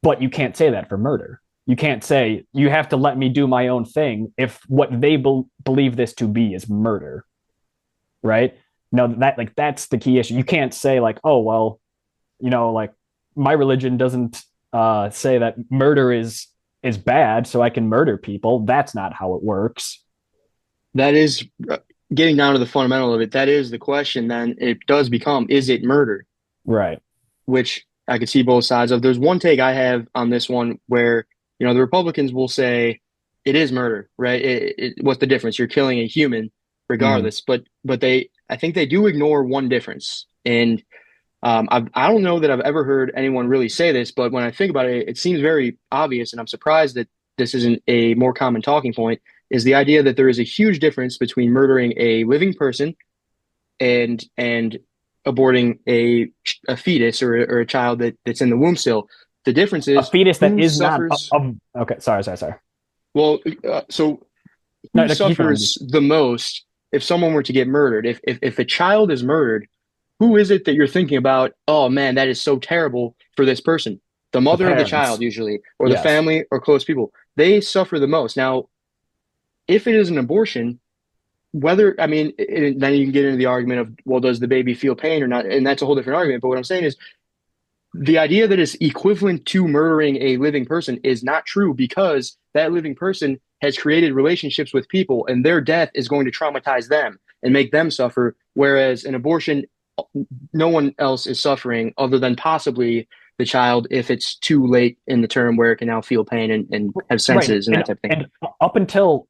Speaker 1: but you can't say that for murder. You can't say you have to let me do my own thing if what they believe this to be is murder, right? No, that's the key issue. You can't say like, oh well, like my religion doesn't say that murder is bad, so I can murder people. That's not how it works.
Speaker 2: That is getting down to the fundamental of it. That is the question. Then it does become, is it murder?
Speaker 1: Right.
Speaker 2: Which I could see both sides of. There's one take I have on this one where, the Republicans will say it is murder, right? What's the difference? You're killing a human
Speaker 1: Mm-hmm.
Speaker 2: regardless. But I think they do ignore one difference. And I don't know that I've ever heard anyone really say this, but when I think about it, it seems very obvious, and I'm surprised that this isn't a more common talking point, is the idea that there is a huge difference between murdering a living person and aborting a fetus or a child that's in the womb still. The difference
Speaker 1: A
Speaker 2: is
Speaker 1: fetus that
Speaker 2: who
Speaker 1: is not
Speaker 2: suffers.
Speaker 1: okay. Sorry.
Speaker 2: Well, so
Speaker 1: No,
Speaker 2: who
Speaker 1: no, keep going.
Speaker 2: suffers the most if someone were to get murdered? If a child is murdered, who is it that you're thinking about? Oh man, that is so terrible for this person. The
Speaker 1: The
Speaker 2: mother of the child,
Speaker 1: parents.
Speaker 2: usually, or the
Speaker 1: Yes.
Speaker 2: family or close people. They suffer the most. Now, if it is an abortion, whether I mean, then you can get into the argument of, well, does the baby feel pain or not? And that's a whole different argument. But what I'm saying is the idea that it's equivalent to murdering a living person is not true because that living person has created relationships with people and their death is going to traumatize them and make them suffer. Whereas an abortion, no one else is suffering other than possibly the child if it's too late in the term where it can now feel pain and have
Speaker 1: Right.
Speaker 2: senses and that type of thing.
Speaker 1: And up until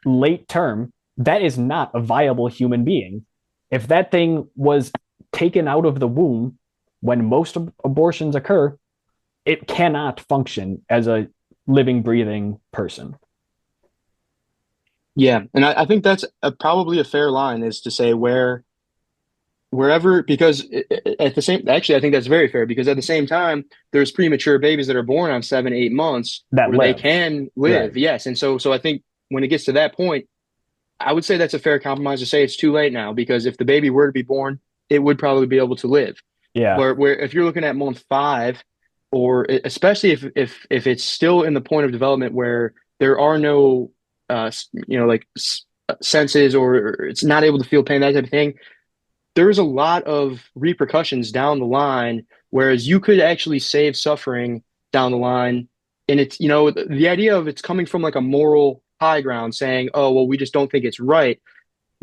Speaker 1: late term, that is not a viable human being. If that thing was taken out of the womb when most abortions occur, it cannot function as a living, breathing person.
Speaker 2: Yeah, and I think that's probably a fair line is to say wherever because at the same actually I think that's very fair because at the same time there's premature babies that are born on 7 8 months
Speaker 1: That
Speaker 2: where they
Speaker 1: live.
Speaker 2: can
Speaker 1: Right.
Speaker 2: live, yes, and so I think when it gets to that point I would say that's a fair compromise to say it's too late now because if the baby were to be born it would probably be able to live
Speaker 1: Yeah.
Speaker 2: where if you're looking at month 5 or especially if it's still in the point of development where there are no like senses or it's not able to feel pain that type of thing there's a lot of repercussions down the line, whereas you could actually save suffering down the line. And it's, the idea of it's coming from like a moral high ground saying, oh, well, we just don't think it's right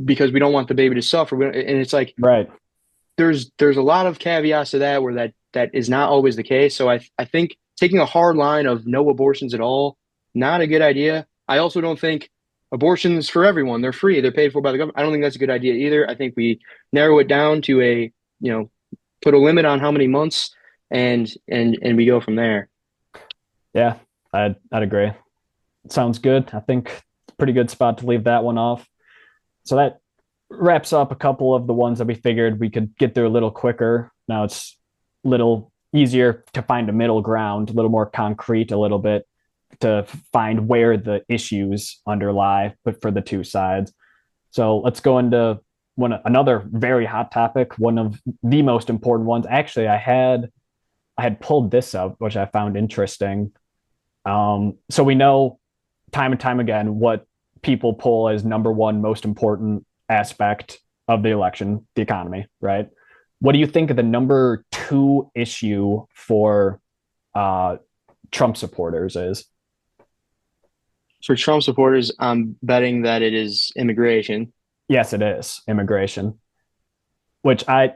Speaker 2: because we don't want the baby to suffer. And it's like,
Speaker 1: Right.
Speaker 2: there's a lot of caveats to that where that is not always the case. So I think taking a hard line of no abortions at all, not a good idea. I also don't think abortions for everyone. They're free. They're paid for by the government. I don't think that's a good idea either. I think we narrow it down to put a limit on how many months and we go from there.
Speaker 1: Yeah. I'd agree. Sounds good. I think pretty good spot to leave that one off. So that wraps up a couple of the ones that we figured we could get through a little quicker. Now it's a little easier to find a middle ground, a little more concrete, a little bit to find where the issues underlie, but for the two sides. So let's go into another very hot topic, one of the most important ones. Actually, I had pulled this up, which I found interesting. So we know time and time again what people pull as number one most important aspect of the election, the economy, right? What do you think of the number two issue for uh, Trump supporters is?
Speaker 2: For Trump supporters, I'm betting that it is immigration.
Speaker 1: Yes, it is immigration, which I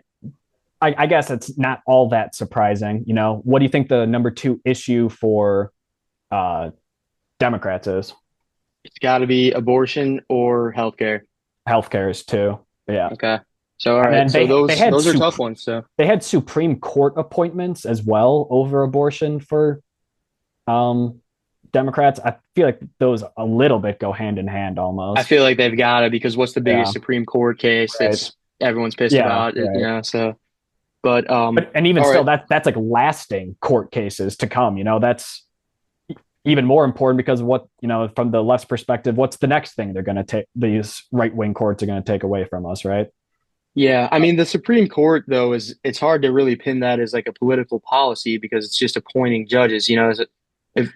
Speaker 1: guess it's not all that surprising. What do you think the number two issue for uh, Democrats is?
Speaker 2: It's got to be abortion or healthcare.
Speaker 1: Healthcare is too. Yeah,
Speaker 2: Okay. So all
Speaker 1: and
Speaker 2: right.
Speaker 1: then
Speaker 2: So
Speaker 1: they
Speaker 2: those
Speaker 1: had
Speaker 2: those are tough ones. So
Speaker 1: they had Supreme Court appointments as well over abortion for um, Democrats. I feel like those a little bit go hand in hand
Speaker 2: I
Speaker 1: almost.
Speaker 2: feel like they've got to because what's the
Speaker 1: Yeah,
Speaker 2: biggest Supreme Court case
Speaker 1: right.
Speaker 2: that's everyone's pissed
Speaker 1: Yeah,
Speaker 2: about?
Speaker 1: right.
Speaker 2: So but
Speaker 1: But and even
Speaker 2: all
Speaker 1: still,
Speaker 2: right.
Speaker 1: that's like lasting court cases to come. That's even more important because what from the left's perspective, what's the next thing they're going to take? These right wing courts are going to take away from us, right?
Speaker 2: Yeah, I mean the Supreme Court though is it's hard to really pin that as like a political policy because it's just appointing judges. If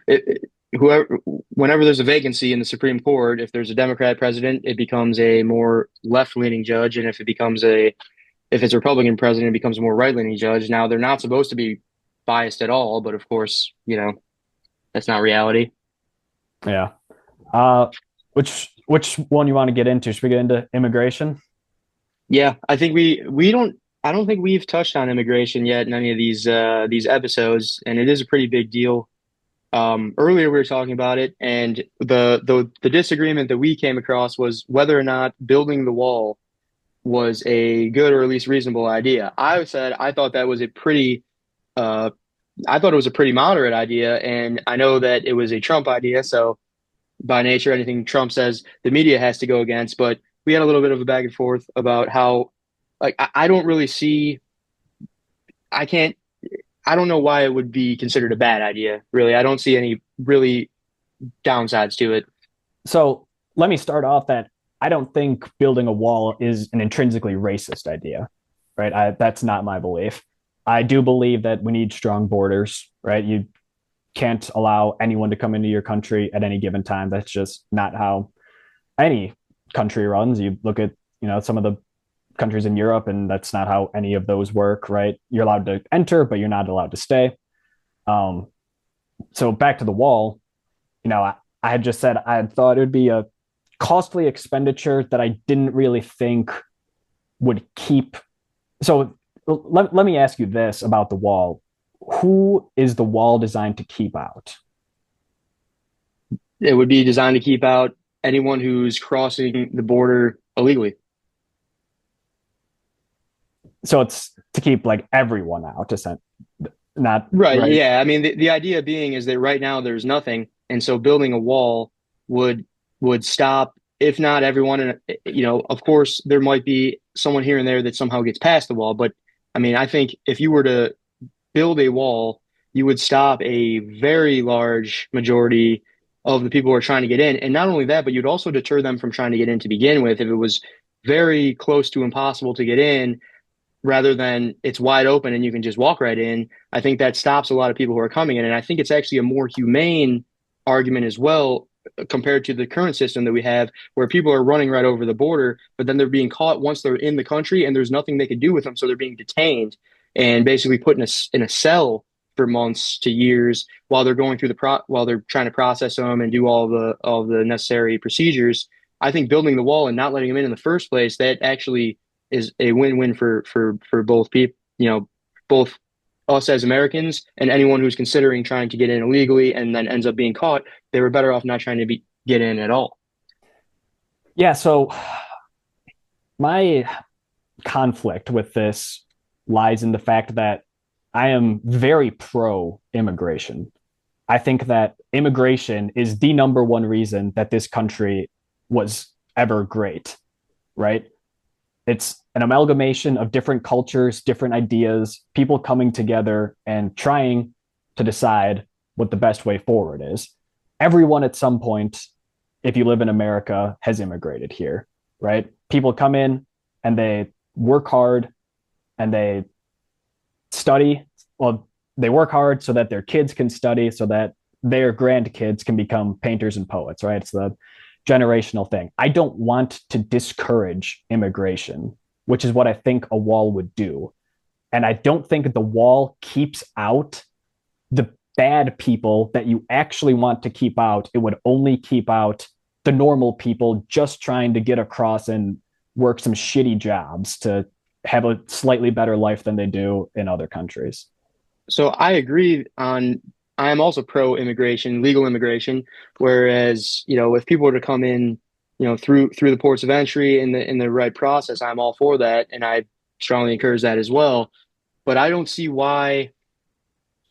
Speaker 2: whoever whenever there's a vacancy in the Supreme Court, if there's a Democrat president, it becomes a more left-leaning judge, and if it's a Republican president, it becomes a more right-leaning judge. Now they're not supposed to be biased at all, but of course, that's not reality.
Speaker 1: Yeah. Uh, which one you want to get into? Should we get into immigration?
Speaker 2: Yeah, I think we don't I don't think we've touched on immigration yet in any of these episodes, and it is a pretty big deal. Earlier we were talking about it, and the disagreement that we came across was whether or not building the wall was a good or at least reasonable idea. I said I thought that was a pretty uh, I thought it was a pretty moderate idea, and I know that it was a Trump idea, so by nature, anything Trump says, the media has to go against. But we had a little bit of a back and forth about how, like, I don't really see, I can't, I don't know why it would be considered a bad idea, really. I don't see any really downsides to it.
Speaker 1: So let me start off that I don't think building a wall is an intrinsically racist idea, right? That's not my belief. I do believe that we need strong borders, right? You can't allow anyone to come into your country at any given time. That's just not how any country runs. You look at, some of the countries in Europe, and that's not how any of those work, right? You're allowed to enter, but you're not allowed to stay. Um, so back to the wall, I had just said I had thought it would be a costly expenditure that I didn't really think would keep. So let me ask you this about the wall. Who is the wall designed to keep out?
Speaker 2: It would be designed to keep out anyone who's crossing the border illegally.
Speaker 1: So it's to keep like everyone out, not
Speaker 2: Right.
Speaker 1: right.
Speaker 2: Yeah. I mean, the idea being is that right now there's nothing, and so building a wall would would stop, if not everyone. And of course, there might be someone here and there that somehow gets past the wall. But I mean, I think if you were to build a wall, you would stop a very large majority of the people who are trying to get in. And not only that, but you'd also deter them from trying to get in to begin with. If it was very close to impossible to get in, rather than it's wide open and you can just walk right in, I think that stops a lot of people who are coming in. And I think it's actually a more humane argument as well compared to the current system that we have where people are running right over the border, but then they're being caught once they're in the country and there's nothing they can do with them. So they're being detained and basically put in a cell for months to years while they're going through while they're trying to process them and do all the necessary procedures. I think building the wall and not letting them in the first place, that actually is a win-win for both people, both us as Americans and anyone who's considering trying to get in illegally and then ends up being caught. They were better off not trying to get in at all.
Speaker 1: Yeah. So my conflict with this lies in the fact that I am very pro immigration. I think that immigration is the number one reason that this country was ever great, right? It's an amalgamation of different cultures, different ideas, people coming together and trying to decide what the best way forward is. Everyone at some point, if you live in America, has immigrated here, right? People come in and they work hard and they study. Well, they work hard so that their kids can study, so that their grandkids can become painters and poets, right? It's the generational thing. I don't want to discourage immigration, which is what I think a wall would do. And I don't think the wall keeps out the bad people that you actually want to keep out. It would only keep out the normal people just trying to get across and work some shitty jobs to have a slightly better life than they do in other countries.
Speaker 2: So I agree on. I am also pro immigration, legal immigration. Whereas, if people were to come in, through the ports of entry in the right process, I'm all for that, and I strongly encourage that as well. But I don't see why.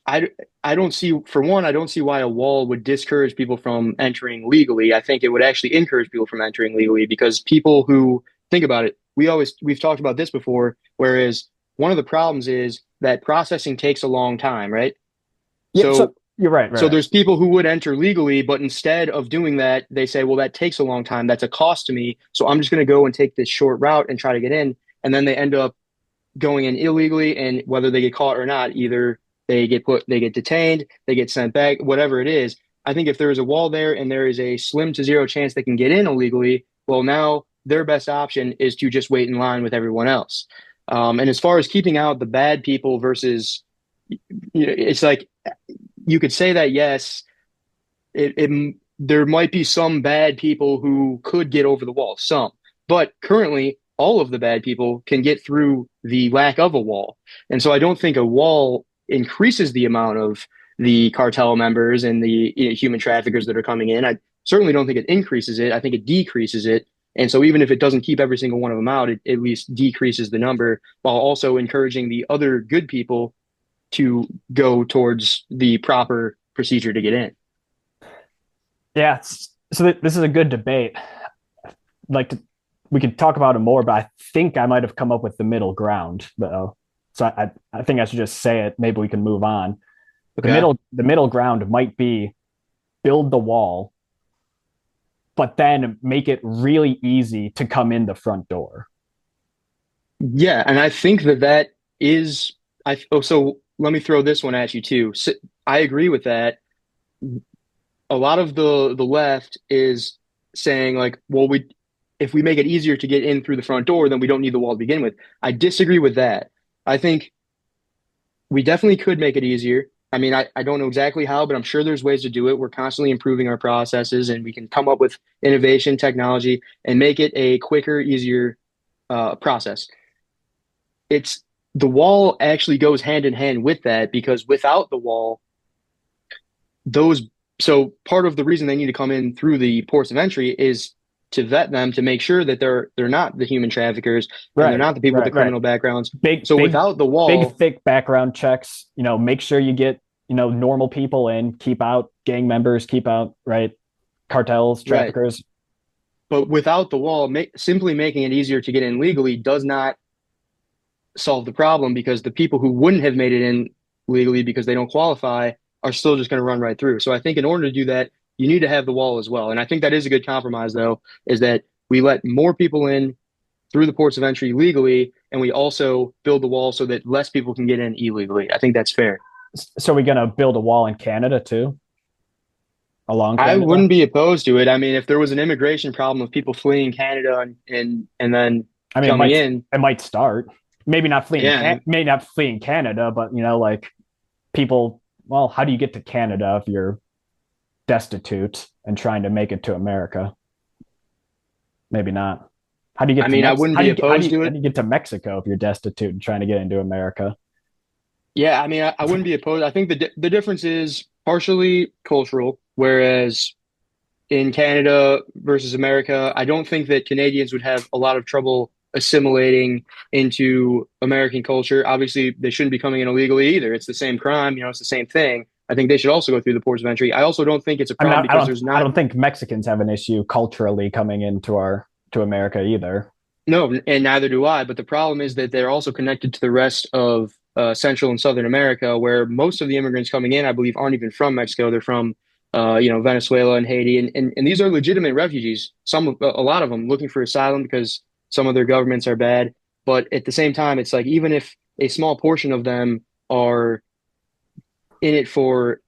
Speaker 2: I I don't see, for one, I don't see why a wall would discourage people from entering legally. I think it would actually encourage people from entering legally because people who think about it, we've talked about this before. Whereas one of the problems is that processing takes a long time, right?
Speaker 1: Yeah, so
Speaker 2: So
Speaker 1: you're right, right,
Speaker 2: so
Speaker 1: right.
Speaker 2: there's people who would enter legally, but instead of doing that, they say, well, that takes a long time. That's a cost to me. So I'm just going to go and take this short route and try to get in. And then they end up going in illegally. And whether they get caught or not, either they get detained, they get sent back, whatever it is. I think if there is a wall there and there is a slim to zero chance they can get in illegally, well, now their best option is to just wait in line with everyone else. And as far as keeping out the bad people versus, it's like you could say that yes, there might be some bad people who could get over the wall, some, but currently all of the bad people can get through the lack of a wall, and so I don't think a wall increases the amount of the cartel members and the human traffickers that are coming in. I certainly don't think it increases it. I think it decreases it. And so even if it doesn't keep every single one of them out, it at least decreases the number while also encouraging the other good people to go towards the proper procedure to get in.
Speaker 1: Yeah, this is a good debate. Like to, we could talk about it more, but I think I might have come up with the middle ground though. So I think I should just say it. Maybe we can move on.
Speaker 2: Okay.
Speaker 1: The middle ground might be build the wall, but then make it really easy to come in the front door.
Speaker 2: Yeah, and I think that that is I oh so let me throw this one at you too. So, I agree with that. A lot of the left is saying like, well, we if we make it easier to get in through the front door, then we don't need the wall to begin with. I disagree with that. I think we definitely could make it easier. I mean, I don't know exactly how, but I'm sure there's ways to do it. We're constantly improving our processes and we can come up with innovation, technology, and make it a quicker, easier process. It's the wall actually goes hand in hand with that because without the wall, those so part of the reason they need to come in through the ports of entry is to vet them to make sure that they're not the human traffickers and they're
Speaker 1: Right,
Speaker 2: not the people with the
Speaker 1: right.
Speaker 2: criminal backgrounds.
Speaker 1: Big,
Speaker 2: So
Speaker 1: big,
Speaker 2: without the
Speaker 1: big,
Speaker 2: wall,
Speaker 1: thick background checks. Make sure you get normal people in, keep out gang members, keep out right cartels,
Speaker 2: right.
Speaker 1: traffickers.
Speaker 2: But without the wall, simply making it easier to get in legally does not solve the problem because the people who wouldn't have made it in legally because they don't qualify are still just going to run right through. So I think in order to do that, you need to have the wall as well. And I think that is a good compromise, though, is that we let more people in through the ports of entry legally, and we also build the wall so that less people can get in illegally. I think that's fair.
Speaker 1: So we're gonna build a wall in Canada too, along
Speaker 2: I
Speaker 1: Canada.
Speaker 2: wouldn't be opposed to it. I mean, if there was an immigration problem of people fleeing Canada and then
Speaker 1: I mean,
Speaker 2: coming in,
Speaker 1: it might start. Maybe not
Speaker 2: yeah,
Speaker 1: maybe not fleeing Canada, but like people. Well, how do you get to Canada if you're destitute and trying to make it to America? Maybe not. How do you
Speaker 2: I
Speaker 1: get to
Speaker 2: mean, I wouldn't be opposed to
Speaker 1: how
Speaker 2: it.
Speaker 1: do you get to Mexico if you're destitute and trying to get into America?
Speaker 2: Yeah, I mean, I wouldn't be opposed. I think the difference is partially cultural, whereas in Canada versus America, I don't think that Canadians would have a lot of trouble assimilating into American culture. Obviously, they shouldn't be coming in illegally either. It's the same crime, it's the same thing. I think they should also go through the ports of entry. I also don't think it's a
Speaker 1: I mean,
Speaker 2: problem because there's
Speaker 1: I
Speaker 2: not
Speaker 1: don't think Mexicans have an issue culturally coming into our to America either.
Speaker 2: no, and neither do I. But the problem is that they're also connected to the rest of Central and Southern America, where most of the immigrants coming in, I believe, aren't even from Mexico. They're from, Venezuela and Haiti, and these are legitimate refugees. A lot of them, looking for asylum because some of their governments are bad. But at the same time, it's like even if a small portion of them are in it for,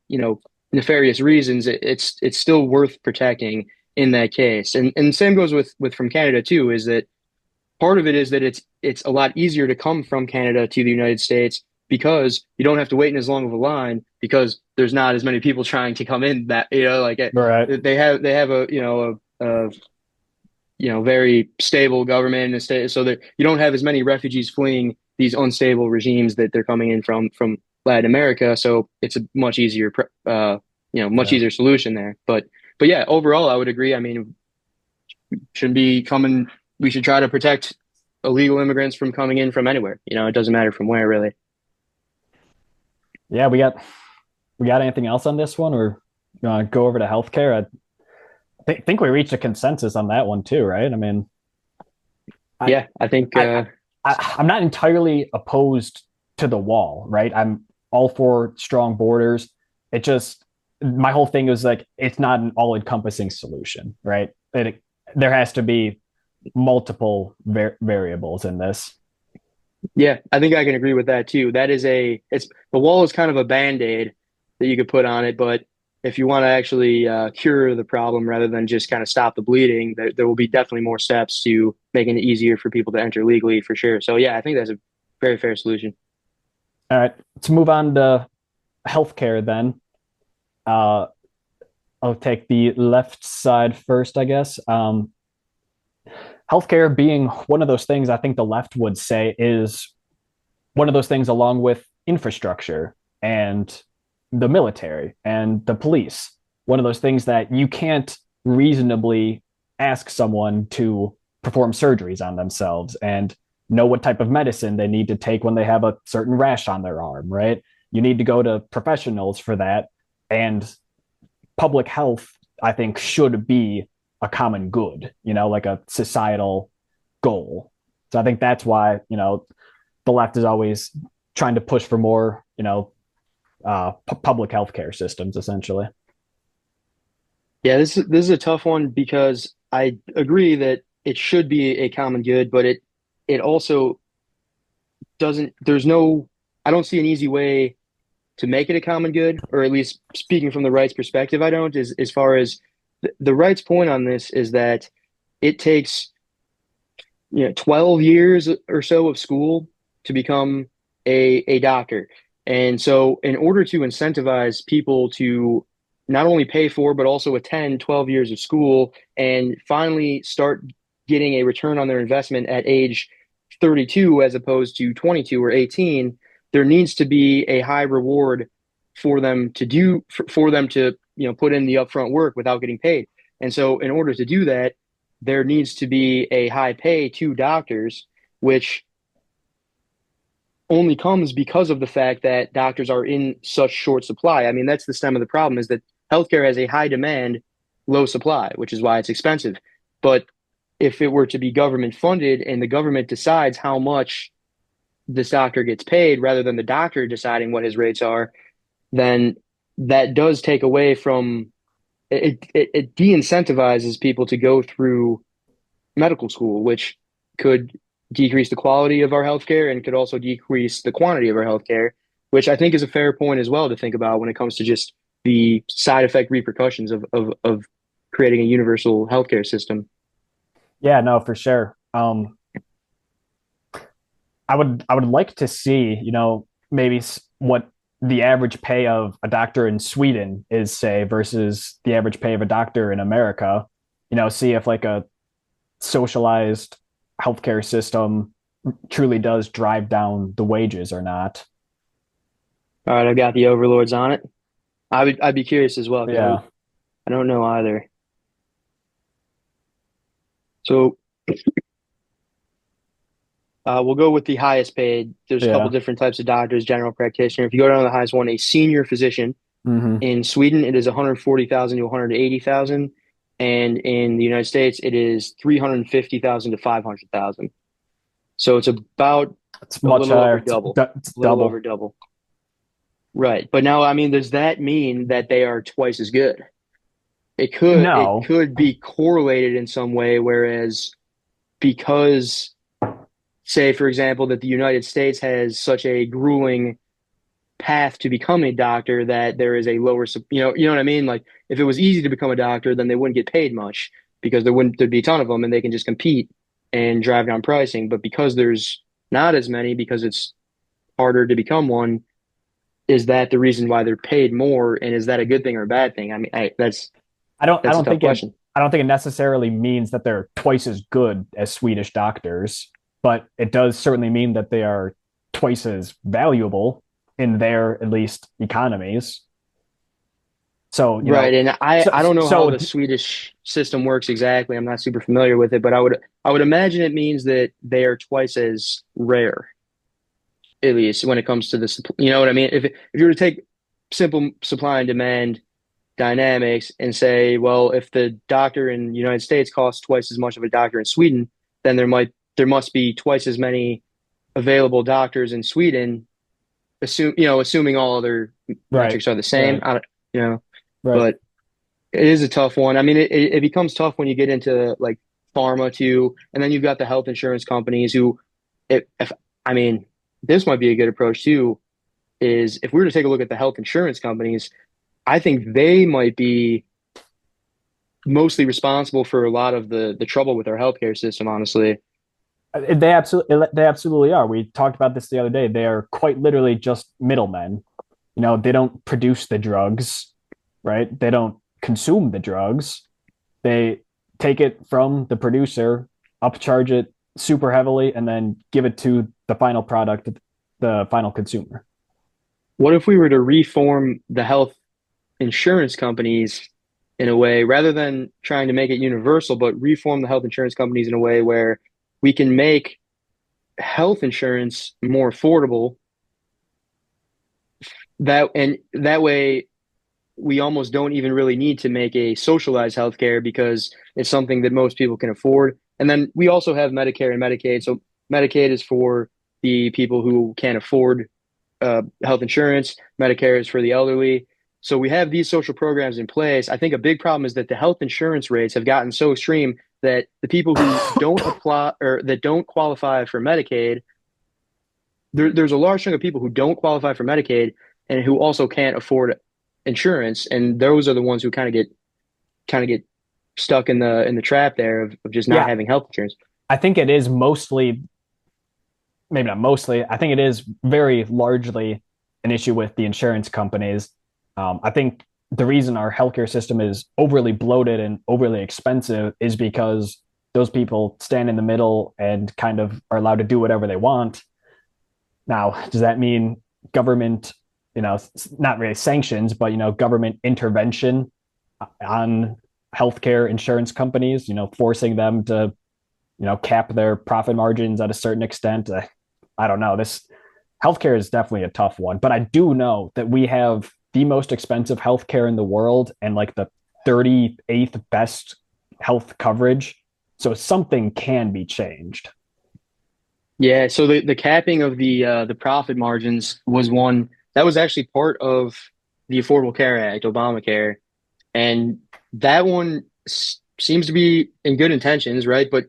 Speaker 2: nefarious reasons, it's still worth protecting in that case. And same goes with from Canada too, is that part of it is that it's a lot easier to come from Canada to the United States because you don't have to wait in as long of a line because there's not as many people trying to come in that like
Speaker 1: Right.
Speaker 2: they have a very stable government and state so that you don't have as many refugees fleeing these unstable regimes that they're coming in from Latin America, so it's a much easier much
Speaker 1: Yeah.
Speaker 2: easier solution there. But yeah, overall I would agree. I mean, shouldn't be coming. We should try to protect illegal immigrants from coming in from anywhere. It doesn't matter from where, really.
Speaker 1: Yeah, we got anything else on this one, or you want to go over to healthcare? Think we reached a consensus on that one too, right? I mean, I,
Speaker 2: Yeah, I think.
Speaker 1: I'm not entirely opposed to the wall, right? I'm all for strong borders. It just my whole thing is like it's not an all-encompassing solution, right? There has to be multiple variables in this.
Speaker 2: Yeah, I think I can agree with that too. It's the wall is kind of a band-aid that you could put on it, but if you want to actually cure the problem rather than just kind of stop the bleeding, there will be definitely more steps to making it easier for people to enter legally for sure. So yeah, I think that's a very fair solution.
Speaker 1: All right, let's move on to healthcare then. Uh, I'll take the left side first, I guess. Healthcare being one of those things I think the left would say is one of those things along with infrastructure and the military and the police. One of those things that you can't reasonably ask someone to perform surgeries on themselves and know what type of medicine they need to take when they have a certain rash on their arm, right? You need to go to professionals for that. And public health, I think, should be a common good, like a societal goal. So I think that's why, the left is always trying to push for more, public healthcare systems, essentially.
Speaker 2: Yeah, this is a tough one because I agree that it should be a common good, but it also doesn't. There's no. I don't see an easy way to make it a common good, or at least speaking from the right's perspective, I don't. As far as the right's point on this is that it takes 12 years or so of school to become a doctor. And so in order to incentivize people to not only pay for, but also attend 12 years of school and finally start getting a return on their investment at age 32 as opposed to 22 or 18, there needs to be a high reward for them to for them to, put in the upfront work without getting paid. And so in order to do that, there needs to be a high pay to doctors, which only comes because of the fact that doctors are in such short supply. I mean, that's the stem of the problem is that healthcare has a high demand, low supply, which is why it's expensive. But if it were to be government funded and the government decides how much this doctor gets paid rather than the doctor deciding what his rates are, then that does take away from it de-incentivizes people to go through medical school, which could decrease the quality of our healthcare and could also decrease the quantity of our healthcare, which I think is a fair point as well to think about when it comes to just the side effect repercussions of creating a universal healthcare system.
Speaker 1: Yeah, no, for sure. I would like to see, maybe what the average pay of a doctor in Sweden is, say, versus the average pay of a doctor in America. See if like a socialized healthcare system truly does drive down the wages or not.
Speaker 2: All right, I've got the overlords on it. I'd be curious as well because
Speaker 1: Yeah,
Speaker 2: I don't know either. So we'll go with the highest paid. There's a couple
Speaker 1: yeah.
Speaker 2: different types of doctors, general practitioner. If you go down to the highest one, a senior physician
Speaker 1: Hmm.
Speaker 2: in Sweden, it is 140,000 to 180,000, and in the United States, it is 350,000 to 500,000. So it's about
Speaker 1: It's
Speaker 2: a
Speaker 1: much
Speaker 2: little
Speaker 1: higher.
Speaker 2: over
Speaker 1: It's,
Speaker 2: double,
Speaker 1: it's
Speaker 2: a little over
Speaker 1: double.
Speaker 2: double. Right. But now, I mean, does that mean that they are twice as good? It
Speaker 1: No,
Speaker 2: could be correlated in some way, whereas because say, for example, that the United States has such a grueling path to become a doctor that there is a lower, you know what I mean? Like if it was easy to become a doctor, then they wouldn't get paid much because there'd be a ton of them and they can just compete and drive down pricing. But because there's not as many, because it's harder to become one, is that the reason why they're paid more? And is that a good thing or a bad thing? I mean,
Speaker 1: I don't. I
Speaker 2: that's a
Speaker 1: don't
Speaker 2: tough
Speaker 1: think it.
Speaker 2: question.
Speaker 1: I don't think it necessarily means that they're twice as good as Swedish doctors, but it does certainly mean that they are twice as valuable in their at least economies. So
Speaker 2: Right, and I don't know how
Speaker 1: so
Speaker 2: the Swedish system works exactly. I'm not super familiar with it, but I would imagine it means that they are twice as rare, at least when it comes to the you know what I mean? If you were to take simple supply and demand dynamics and say, well, if the doctor in the United States costs twice as much of a doctor in Sweden, then there must be twice as many available doctors in Sweden, assuming all other
Speaker 1: right,
Speaker 2: metrics are the same.
Speaker 1: right,
Speaker 2: I don't, you know,
Speaker 1: right.
Speaker 2: but it is a tough one. I mean, it becomes tough when you get into like pharma too, and then you've got the health insurance companies who, if I mean, this might be a good approach too, is if we were to take a look at the health insurance companies, I think they might be mostly responsible for a lot of the trouble with our healthcare system, honestly.
Speaker 1: They absolutely are. We talked about this the other day. They are quite literally just middlemen. They don't produce the drugs, right? They don't consume the drugs. They take it from the producer, upcharge it super heavily, and then give it to the final product, the final consumer.
Speaker 2: What if we were to reform the health insurance companies in a way, rather than trying to make it universal, but reform the health insurance companies in a way where we can make health insurance more affordable. That way we almost don't even really need to make a socialized healthcare because it's something that most people can afford. And then we also have Medicare and Medicaid. So Medicaid is for the people who can't afford health insurance. Medicare is for the elderly. So we have these social programs in place. I think a big problem is that the health insurance rates have gotten so extreme that the people who don't apply or that don't qualify for Medicaid, there's a large chunk of people who don't qualify for Medicaid and who also can't afford insurance, and those are the ones who kind of get stuck in the trap there of just not
Speaker 1: Yeah,
Speaker 2: having health insurance.
Speaker 1: I think it is mostly, maybe not mostly, I think it is very largely an issue with the insurance companies. I think the reason our healthcare system is overly bloated and overly expensive is because those people stand in the middle and kind of are allowed to do whatever they want. Now, does that mean government, not really sanctions, but, government intervention on healthcare insurance companies, forcing them to, cap their profit margins at a certain extent? I don't know. This healthcare is definitely a tough one, but I do know that we have the most expensive healthcare in the world and like the 38th best health coverage. So something can be changed.
Speaker 2: Yeah, so the capping of the profit margins was one that was actually part of the Affordable Care Act, Obamacare, and that one seems to be in good intentions, right? But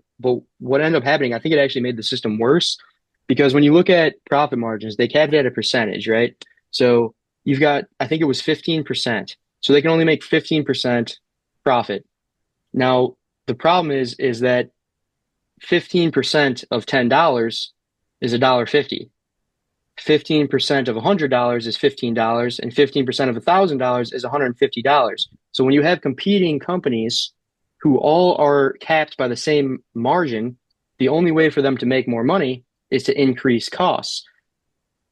Speaker 2: what ended up happening, I think it actually made the system worse because when you look at profit margins, they capped it at a percentage, right? So you've got, I think it was 15%. So they can only make 15% profit. Now, the problem is that 15% of $10 is $1.50. 15% of $100 is $15, and 15% of $1,000 is $150. So when you have competing companies who all are capped by the same margin, the only way for them to make more money is to increase costs.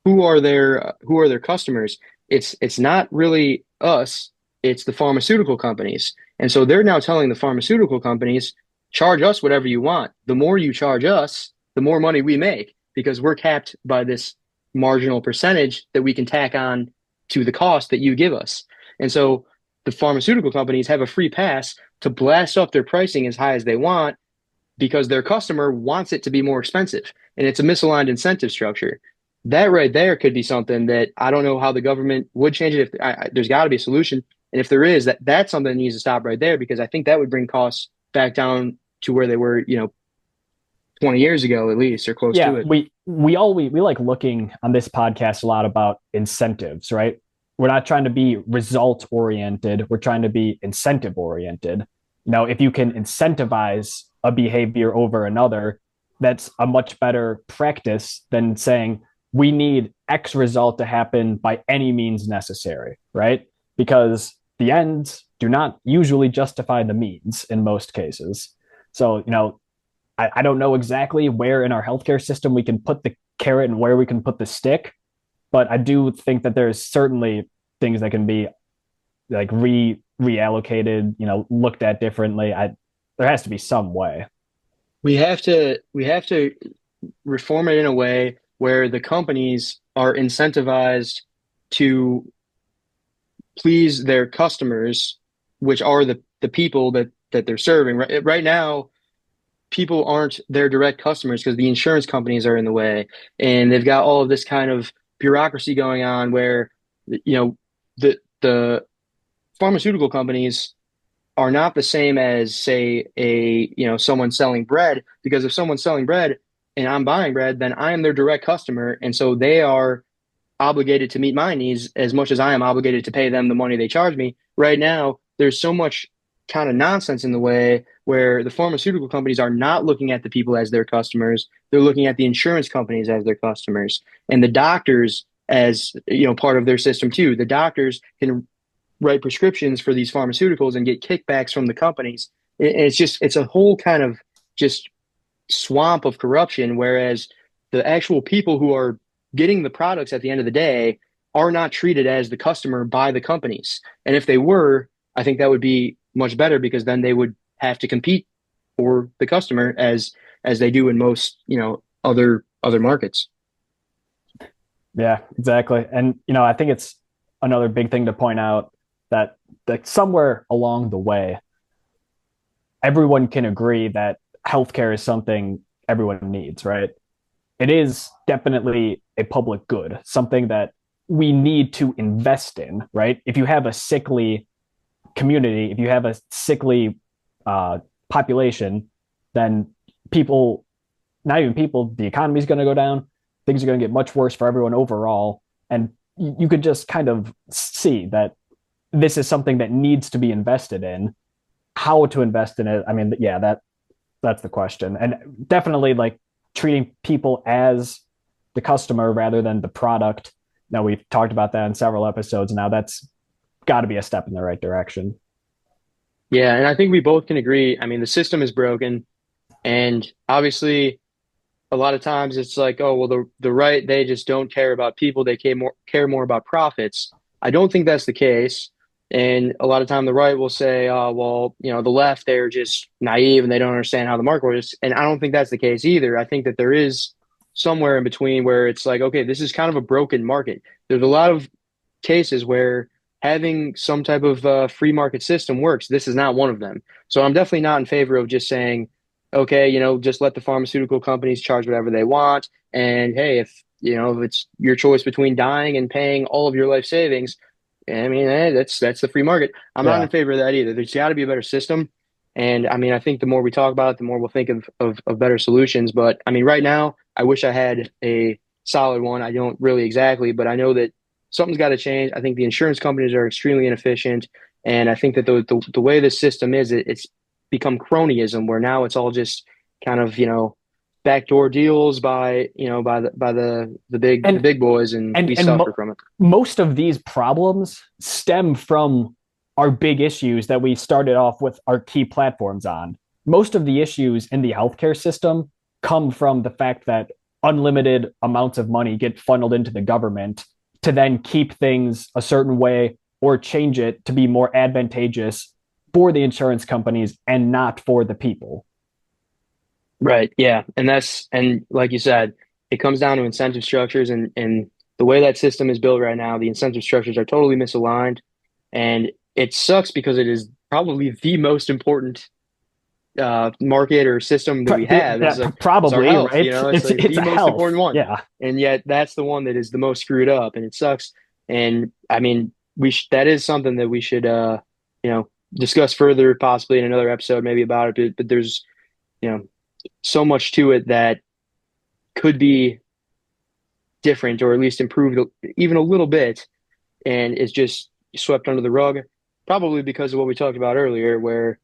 Speaker 2: Who are their customers? It's not really us, it's the pharmaceutical companies. And so they're now telling the pharmaceutical companies, charge us whatever you want. The more you charge us, the more money we make because we're capped by this marginal percentage that we can tack on to the cost that you give us. And so the pharmaceutical companies have a free pass to blast up their pricing as high as they want because their customer wants it to be more expensive. And it's a misaligned incentive structure. That right there could be something that I don't know how the government would change it. If there's got to be a solution, and if there is, that's something that needs to stop right there because I think that would bring costs back down to where they were, 20 years ago at least, or close
Speaker 1: Yeah,
Speaker 2: to it.
Speaker 1: we like looking on this podcast a lot about incentives, right? We're not trying to be result oriented, we're trying to be incentive oriented. If you can incentivize a behavior over another, that's a much better practice than saying we need X result to happen by any means necessary, right? Because the ends do not usually justify the means in most cases. So, I don't know exactly where in our healthcare system we can put the carrot and where we can put the stick, but I do think that there's certainly things that can be like reallocated, looked at differently. There has to be some way.
Speaker 2: We have to reform it in a way where the companies are incentivized to please their customers, which are the people that they're serving. Right now, people aren't their direct customers because the insurance companies are in the way, and they've got all of this kind of bureaucracy going on where the pharmaceutical companies are not the same as say a someone selling bread because if someone's selling bread and I'm buying bread, then I am their direct customer, and so they are obligated to meet my needs as much as I am obligated to pay them the money they charge me. Right now, there's so much kind of nonsense in the way where the pharmaceutical companies are not looking at the people as their customers. They're looking at the insurance companies as their customers and the doctors as, part of their system too. The doctors can write prescriptions for these pharmaceuticals and get kickbacks from the companies. It's a whole kind of just swamp of corruption, whereas the actual people who are getting the products at the end of the day are not treated as the customer by the companies. And if they were, I think that would be much better because then they would have to compete for the customer as they do in most, other markets.
Speaker 1: Yeah, exactly. And I think it's another big thing to point out that somewhere along the way, everyone can agree that healthcare is something everyone needs, right? It is definitely a public good, something that we need to invest in, right? If you have a sickly community, if you have a sickly uh, population, then people, not even people, the economy is going to go down. Things are going to get much worse for everyone overall. And you could just kind of see that this is something that needs to be invested in. How to invest in it? I mean, yeah, that's the question. And definitely like treating people as the customer rather than the product. Now we've talked about that in several episodes now. That's got to be a step in the right direction.
Speaker 2: Yeah, and I think we both can agree. I mean, the system is broken, and obviously, a lot of times it's like, oh, well, the right, they just don't care about people. They care more about profits. I don't think that's the case. And a lot of time the right will say, oh, well, the left, they're just naive and they don't understand how the market works. And I don't think that's the case either. I think that there is somewhere in between where it's like, okay, this is kind of a broken market. There's a lot of cases where having some type of free market system works. This is not one of them. So I'm definitely not in favor of just saying, okay, just let the pharmaceutical companies charge whatever they want. And hey, if it's your choice between dying and paying all of your life savings, I mean, that's the free market. I'm not
Speaker 1: Yeah.
Speaker 2: in favor of that either. There's got to be a better system. And I mean, I think the more we talk about it, the more we'll think of better solutions. But I mean, right now, I wish I had a solid one. I don't really exactly, but I know that something's got to change. I think the insurance companies are extremely inefficient. And I think that the way this system is, it's become cronyism where now it's all just kind of, backdoor deals by the
Speaker 1: And
Speaker 2: big boys, and
Speaker 1: and
Speaker 2: we
Speaker 1: and
Speaker 2: suffer from it.
Speaker 1: most of these problems stem from our big issues that we started off with our key platforms on. Most of the issues in the healthcare system come from the fact that unlimited amounts of money get funneled into the government to then keep things a certain way or change it to be more advantageous for the insurance companies and not for the people.
Speaker 2: Right. Yeah. And like you said, it comes down to incentive structures and the way that system is built right now, the incentive structures are totally misaligned. And it sucks because it is probably the most important market or system that we have is our
Speaker 1: Probably
Speaker 2: health.
Speaker 1: right.
Speaker 2: It's like
Speaker 1: It's
Speaker 2: the
Speaker 1: a
Speaker 2: most
Speaker 1: health.
Speaker 2: important one.
Speaker 1: Yeah,
Speaker 2: And yet that's the one that is the most screwed up and it sucks. And I mean, that is something that we should, discuss further, possibly in another episode, maybe about it. But there's, you know, so much to it that could be different or at least improved even a little bit and it's just swept under the rug, probably because of what we talked about earlier, where,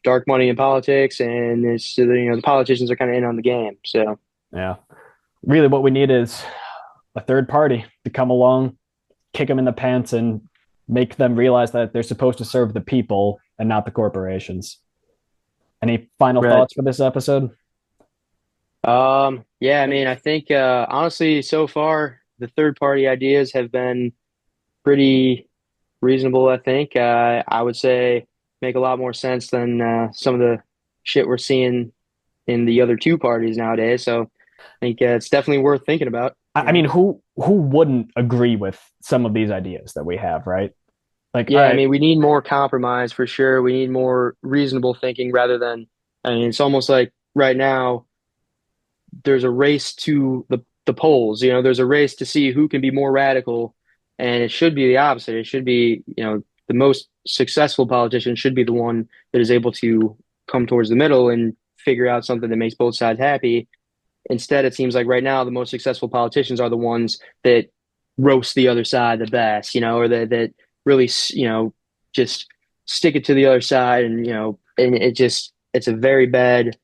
Speaker 2: dark money in politics and the politicians are kind of in on the game. So,
Speaker 1: yeah. Really, what we need is a third party to come along, kick them in the pants, and make them realize that they're supposed to serve the people and not the corporations. Any final
Speaker 2: right.
Speaker 1: thoughts for this episode?
Speaker 2: Yeah, I mean, I think, honestly, so far, the third party ideas have been pretty reasonable, I think. I would say make a lot more sense than some of the shit we're seeing in the other two parties nowadays. So I think it's definitely worth thinking about.
Speaker 1: I mean, who wouldn't agree with some of these ideas that we have, right? Like, all
Speaker 2: Yeah, I
Speaker 1: right,
Speaker 2: mean, we need more compromise for sure. We need more reasonable thinking rather than, I mean, it's almost like right now there's a race to the polls. There's a race to see who can be more radical, and it should be the opposite. It should be, the most successful politician should be the one that is able to come towards the middle and figure out something that makes both sides happy. Instead, it seems like right now the most successful politicians are the ones that roast the other side the best, or that really, just stick it to the other side, and it's a very bad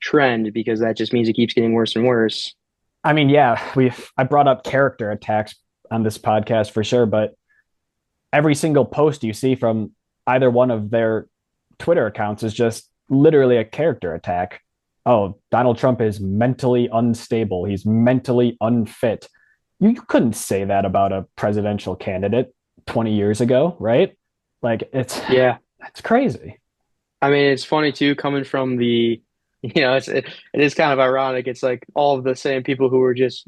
Speaker 2: trend because that just means it keeps getting worse and worse.
Speaker 1: I mean, yeah, I brought up character attacks on this podcast for sure, but every single post you see from either one of their Twitter accounts is just literally a character attack. Oh, Donald Trump is mentally unstable. He's mentally unfit. You couldn't say that about a presidential candidate 20 years ago, right? Like it's
Speaker 2: Yeah.
Speaker 1: That's crazy.
Speaker 2: I mean, it's funny too, coming from the, it is kind of ironic. It's like all of the same people who were just,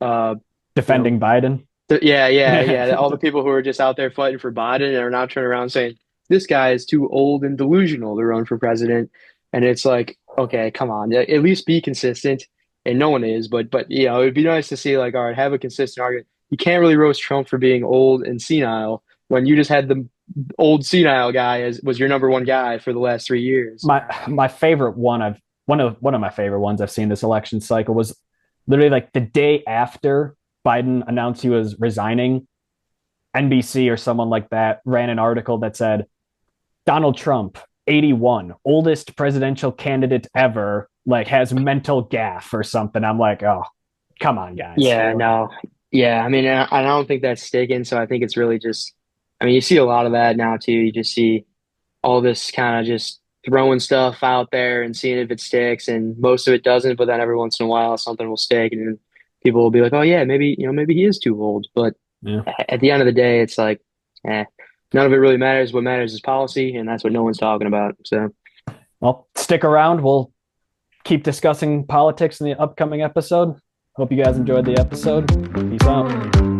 Speaker 2: uh, you know,
Speaker 1: Defending Biden.
Speaker 2: yeah. All the people who are just out there fighting for Biden are now turning around saying this guy is too old and delusional to run for president. And it's like, okay, come on, at least be consistent. And no one is, but it'd be nice to see like, all right, have a consistent argument. You can't really roast Trump for being old and senile when you just had the old senile guy as was your number one guy for the last 3 years.
Speaker 1: My favorite one I've one of my favorite ones I've seen this election cycle was literally like the day after Biden announced he was resigning. NBC or someone like that ran an article that said Donald Trump, 81, oldest presidential candidate ever, like has mental gaffe or something. I'm like, oh, come on, guys.
Speaker 2: Yeah, no. Yeah, I mean, I don't think that's sticking. So I think it's really just, I mean, you see a lot of that now too. You just see all this kind of just throwing stuff out there and seeing if it sticks, and most of it doesn't. But then every once in a while, something will stick, and people will be like, "Oh yeah, maybe maybe he is too old." But
Speaker 1: Yeah.
Speaker 2: at the end of the day, it's like, eh, none of it really matters. What matters is policy, and that's what no one's talking about. So,
Speaker 1: Well, stick around. We'll keep discussing politics in the upcoming episode. Hope you guys enjoyed the episode. Peace out.